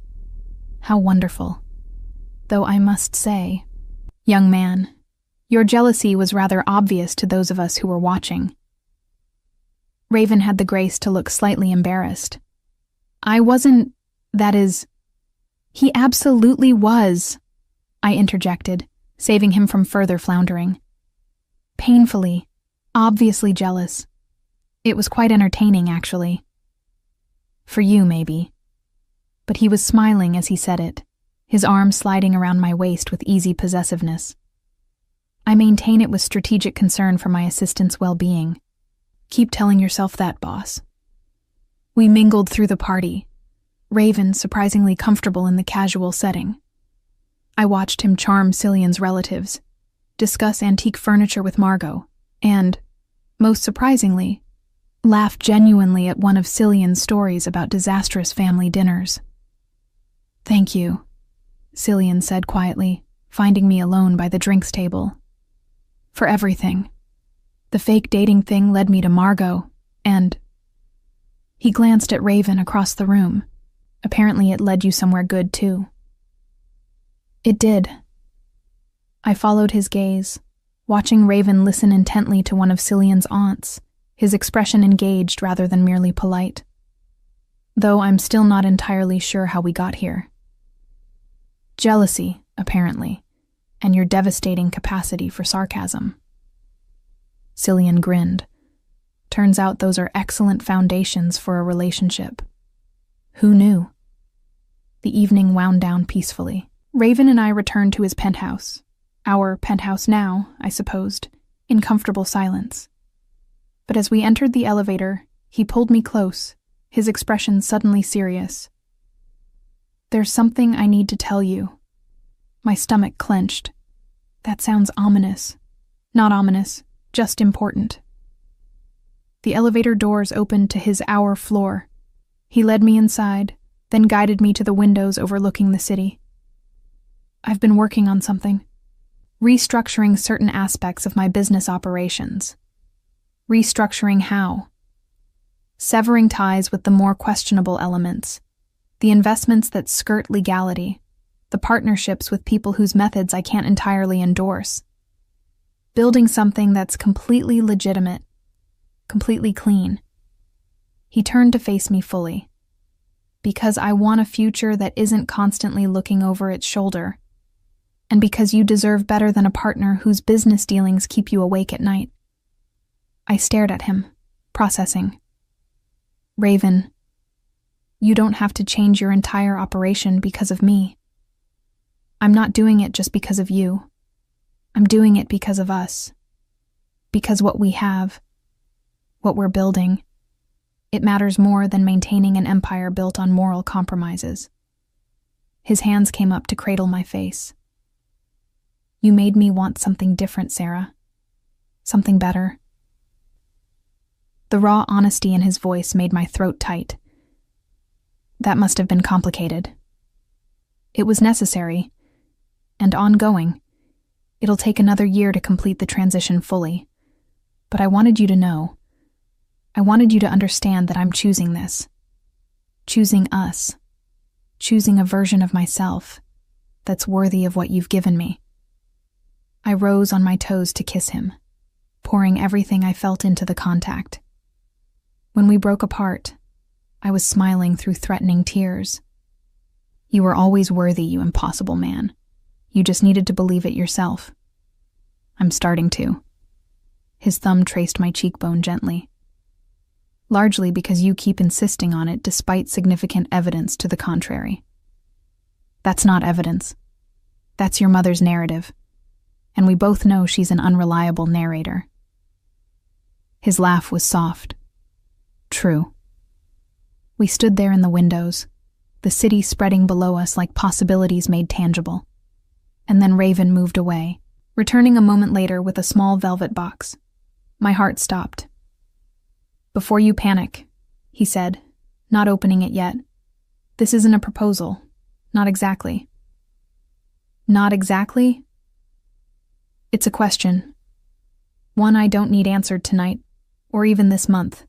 "How wonderful. Though I must say, young man, your jealousy was rather obvious to those of us who were watching." Raven had the grace to look slightly embarrassed. "I wasn't, that is—" "He absolutely was," I interjected, saving him from further floundering. "Painfully, obviously jealous. It was quite entertaining, actually." "For you, maybe." But he was smiling as he said it, his arm sliding around my waist with easy possessiveness. "I maintain it was strategic concern for my assistant's well-being." "Keep telling yourself that, boss." We mingled through the party, Raven surprisingly comfortable in the casual setting. I watched him charm Cillian's relatives, discuss antique furniture with Margot, and, most surprisingly, laugh genuinely at one of Cillian's stories about disastrous family dinners. "Thank you," Cillian said quietly, finding me alone by the drinks table. "For everything. The fake dating thing led me to Margot, and—" He glanced at Raven across the room. "Apparently it led you somewhere good, too." "It did." I followed his gaze, watching Raven listen intently to one of Cillian's aunts, his expression engaged rather than merely polite. Though I'm still not entirely sure how we got here. Jealousy, apparently, and your devastating capacity for sarcasm. Cillian grinned. "Turns out those are excellent foundations for a relationship." Who knew? The evening wound down peacefully. Raven and I returned to his penthouse. Our penthouse now, I supposed, in comfortable silence. But as we entered the elevator, he pulled me close, his expression suddenly serious. "There's something I need to tell you." My stomach clenched. That sounds ominous. Not ominous, just important. The elevator doors opened to his hour floor. He led me inside, then guided me to the windows overlooking the city. "I've been working on something. Restructuring certain aspects of my business operations." Restructuring how? Severing ties with the more questionable elements, the investments that skirt legality, the partnerships with people whose methods I can't entirely endorse. Building something that's completely legitimate, completely clean. He turned to face me fully. "Because I want a future that isn't constantly looking over its shoulder. And because you deserve better than a partner whose business dealings keep you awake at night." I stared at him, processing. "Raven, You don't have to change your entire operation because of me. I'm not doing it just because of you. I'm doing it because of us. Because what we have, what we're building, it matters more than maintaining an empire built on moral compromises. His hands came up to cradle my face. You made me want something different, Sarah. Something better. The raw honesty in his voice made my throat tight. That must have been complicated. It was necessary, and ongoing. It'll take another year to complete the transition fully. But I wanted you to know. I wanted you to understand that I'm choosing this. Choosing us. Choosing a version of myself that's worthy of what you've given me. I rose on my toes to kiss him, pouring everything I felt into the contact. When we broke apart, I was smiling through threatening tears. You were always worthy, you impossible man. You just needed to believe it yourself. I'm starting to. His thumb traced my cheekbone gently. Largely because you keep insisting on it despite significant evidence to the contrary. That's not evidence. That's your mother's narrative. And we both know she's an unreliable narrator. His laugh was soft. True. We stood there in the windows, the city spreading below us like possibilities made tangible. And then Raven moved away, returning a moment later with a small velvet box. My heart stopped. Before you panic, he said, not opening it yet. This isn't a proposal. Not exactly. Not exactly? It's a question. One I don't need answered tonight, or even this month.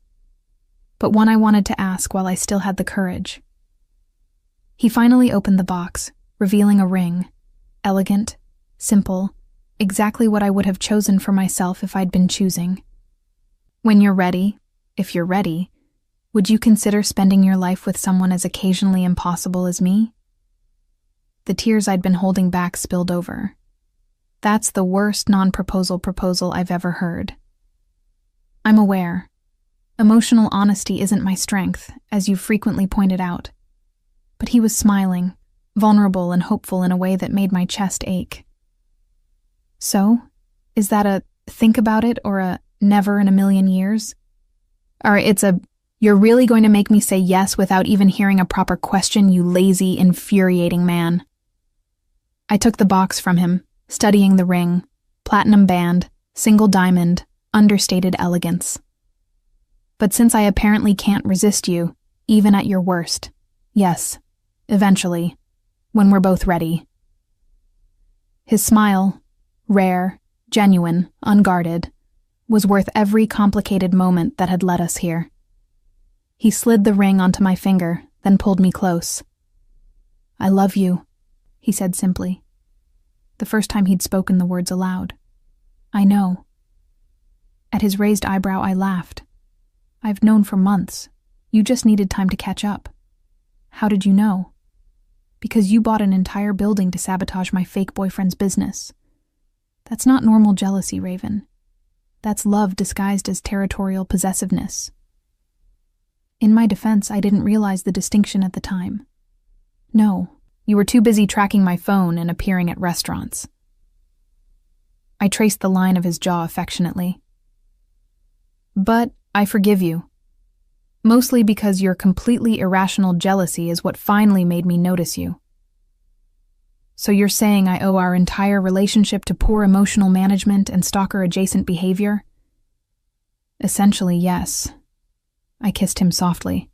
But one I wanted to ask while I still had the courage. He finally opened the box, revealing a ring. Elegant, simple, exactly what I would have chosen for myself if I'd been choosing. When you're ready, if you're ready, would you consider spending your life with someone as occasionally impossible as me? The tears I'd been holding back spilled over. That's the worst non-proposal proposal I've ever heard. I'm aware. Emotional honesty isn't my strength, as you've frequently pointed out. But he was smiling, vulnerable and hopeful in a way that made my chest ache. So, is that a think about it or a never in a million years? Or it's a you're really going to make me say yes without even hearing a proper question, you lazy, infuriating man. I took the box from him, studying the ring, platinum band, single diamond, understated elegance. But since I apparently can't resist you, even at your worst, yes, eventually, when we're both ready. His smile, rare, genuine, unguarded, was worth every complicated moment that had led us here. He slid the ring onto my finger, then pulled me close. I love you, he said simply. The first time he'd spoken the words aloud. I know. At his raised eyebrow, I laughed. I've known for months. You just needed time to catch up. How did you know? Because you bought an entire building to sabotage my fake boyfriend's business. That's not normal jealousy, Raven. That's love disguised as territorial possessiveness. In my defense, I didn't realize the distinction at the time. No, you were too busy tracking my phone and appearing at restaurants. I traced the line of his jaw affectionately. But I forgive you. Mostly because your completely irrational jealousy is what finally made me notice you. So you're saying I owe our entire relationship to poor emotional management and stalker-adjacent behavior? Essentially, yes. I kissed him softly,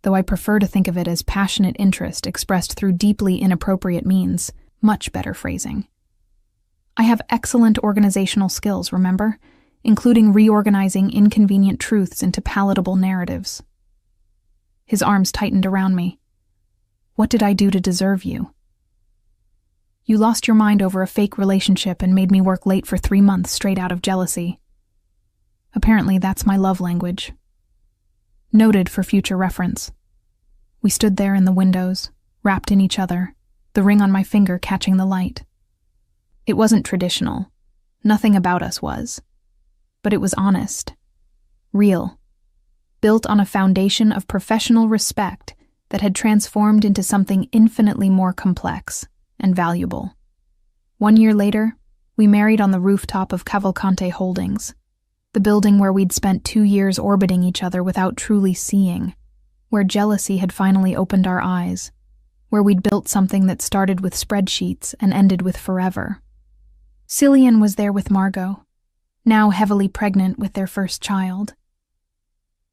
though I prefer to think of it as passionate interest expressed through deeply inappropriate means, much better phrasing. I have excellent organizational skills, remember? Including reorganizing inconvenient truths into palatable narratives. His arms tightened around me. What did I do to deserve you? You lost your mind over a fake relationship and made me work late for 3 months straight out of jealousy. Apparently, that's my love language. Noted for future reference. We stood there in the windows, wrapped in each other, the ring on my finger catching the light. It wasn't traditional. Nothing about us was. But it was honest, real, built on a foundation of professional respect that had transformed into something infinitely more complex and valuable. 1 year later, we married on the rooftop of Cavalcante Holdings, the building where we'd spent 2 years orbiting each other without truly seeing, where jealousy had finally opened our eyes, where we'd built something that started with spreadsheets and ended with forever. Cillian was there with Margot, now heavily pregnant with their first child.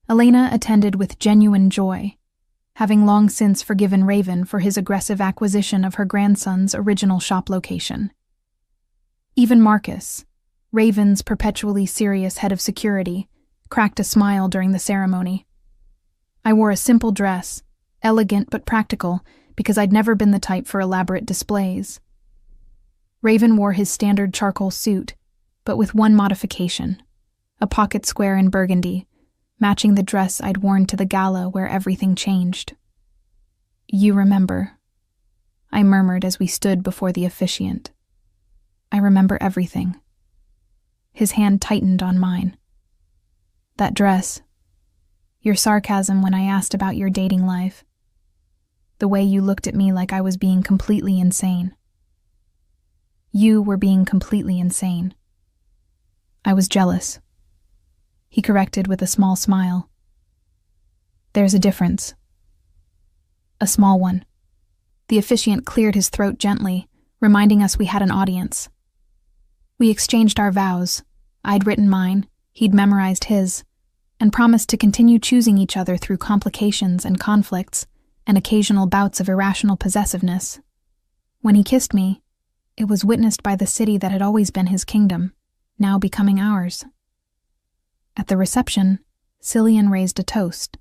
Elena attended with genuine joy, having long since forgiven Raven for his aggressive acquisition of her grandson's original shop location. Even Marcus, Raven's perpetually serious head of security, cracked a smile during the ceremony. I wore a simple dress, elegant but practical, because I'd never been the type for elaborate displays. Raven wore his standard charcoal suit, but with one modification, a pocket square in burgundy, matching the dress I'd worn to the gala where everything changed. "You remember," I murmured as we stood before the officiant. "I remember everything." His hand tightened on mine. "That dress, your sarcasm when I asked about your dating life, the way you looked at me like I was being completely insane. You were being completely insane. I was jealous," he corrected with a small smile. "There's a difference. A small one." The officiant cleared his throat gently, reminding us we had an audience. We exchanged our vows. I'd written mine, he'd memorized his, and promised to continue choosing each other through complications and conflicts and occasional bouts of irrational possessiveness. When he kissed me, it was witnessed by the city that had always been his kingdom, now becoming ours. At the reception, Cillian raised a toast.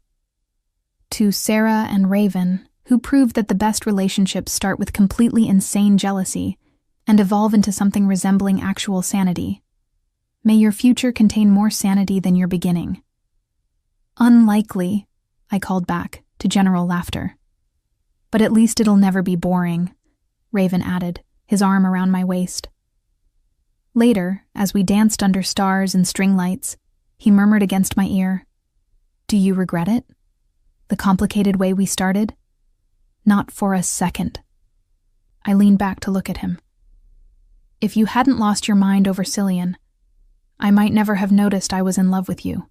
To Sarah and Raven, who proved that the best relationships start with completely insane jealousy and evolve into something resembling actual sanity. May your future contain more sanity than your beginning. "Unlikely," I called back, to general laughter. "But at least it'll never be boring," Raven added, his arm around my waist. Later, as we danced under stars and string lights, he murmured against my ear, "Do you regret it? The complicated way we started?" "Not for a second." I leaned back to look at him. "If you hadn't lost your mind over Cillian, I might never have noticed I was in love with you.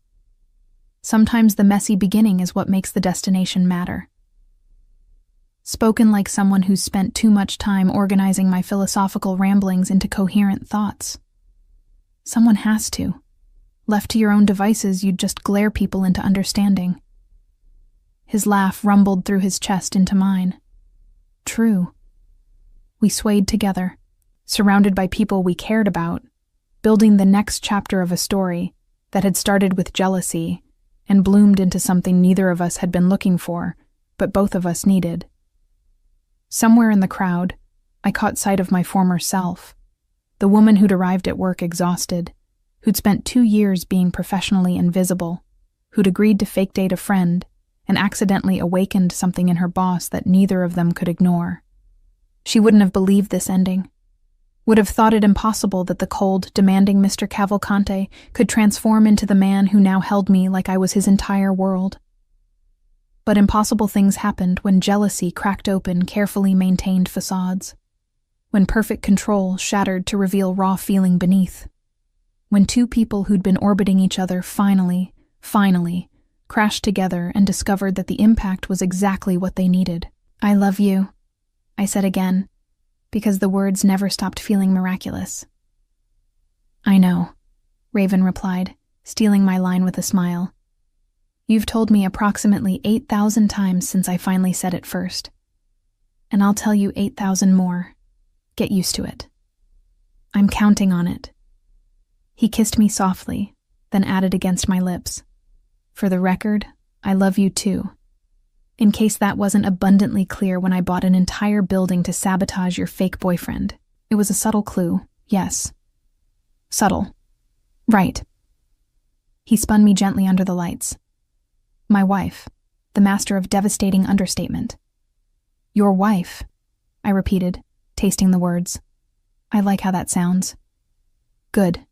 Sometimes the messy beginning is what makes the destination matter." Spoken like someone who's spent too much time organizing my philosophical ramblings into coherent thoughts. Someone has to. Left to your own devices, you'd just glare people into understanding. His laugh rumbled through his chest into mine. True. We swayed together, surrounded by people we cared about, building the next chapter of a story that had started with jealousy and bloomed into something neither of us had been looking for, but both of us needed. Somewhere in the crowd, I caught sight of my former self, the woman who'd arrived at work exhausted, who'd spent 2 years being professionally invisible, who'd agreed to fake date a friend and accidentally awakened something in her boss that neither of them could ignore. She wouldn't have believed this ending, would have thought it impossible that the cold, demanding Mr. Cavalcante could transform into the man who now held me like I was his entire world. But impossible things happened when jealousy cracked open carefully maintained facades, when perfect control shattered to reveal raw feeling beneath, when two people who'd been orbiting each other finally, crashed together and discovered that the impact was exactly what they needed. "I love you," I said again, because the words never stopped feeling miraculous. "I know," Raven replied, stealing my line with a smile. "You've told me approximately 8,000 times since I finally said it first. And I'll tell you 8,000 more. Get used to it. I'm counting on it." He kissed me softly, then added against my lips, "For the record, I love you too. In case that wasn't abundantly clear when I bought an entire building to sabotage your fake boyfriend. It was a subtle clue, yes. Subtle. Right." He spun me gently under the lights. "My wife, the master of devastating understatement." "Your wife," I repeated, tasting the words. "I like how that sounds." "Good,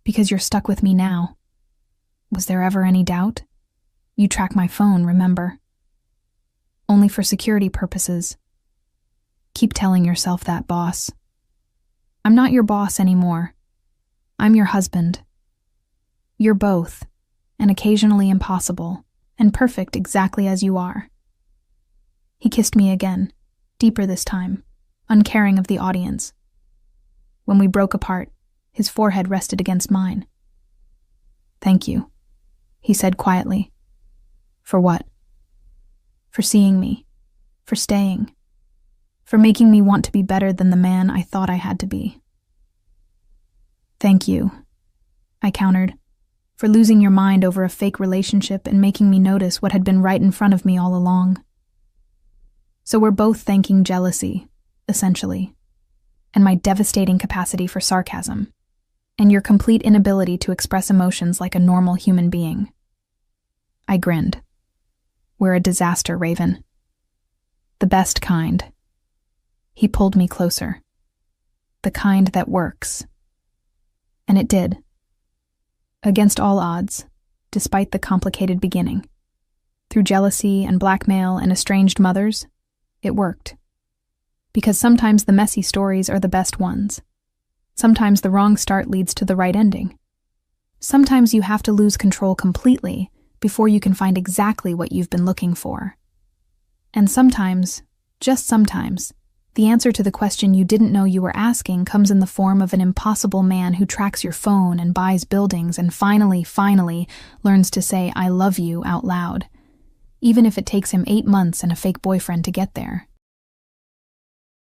because you're stuck with me now. Was there ever any doubt? You track my phone, remember?" only for security purposes. Keep telling yourself that, boss. I'm not your boss anymore. I'm your husband. You're both, and occasionally impossible, and perfect exactly as you are. He kissed me again, deeper this time, uncaring of the audience. When we broke apart, his forehead rested against mine. Thank you, he said quietly. For what? For seeing me, for staying, for making me want to be better than the man I thought I had to be. Thank you, I countered, for losing your mind over a fake relationship and making me notice what had been right in front of me all along. So we're both thanking jealousy, essentially, and my devastating capacity for sarcasm, and your complete inability to express emotions like a normal human being. I grinned. We're a disaster, Raven. The best kind. He pulled me closer. The kind that works. And it did. Against all odds, despite the complicated beginning. Through jealousy and blackmail and estranged mothers, it worked. Because sometimes the messy stories are the best ones. Sometimes the wrong start leads to the right ending. Sometimes you have to lose control completely before you can find exactly what you've been looking for. And sometimes, just sometimes, the answer to the question you didn't know you were asking comes in the form of an impossible man who tracks your phone and buys buildings and finally learns to say "I love you" out loud, even if it takes him 8 months and a fake boyfriend to get there.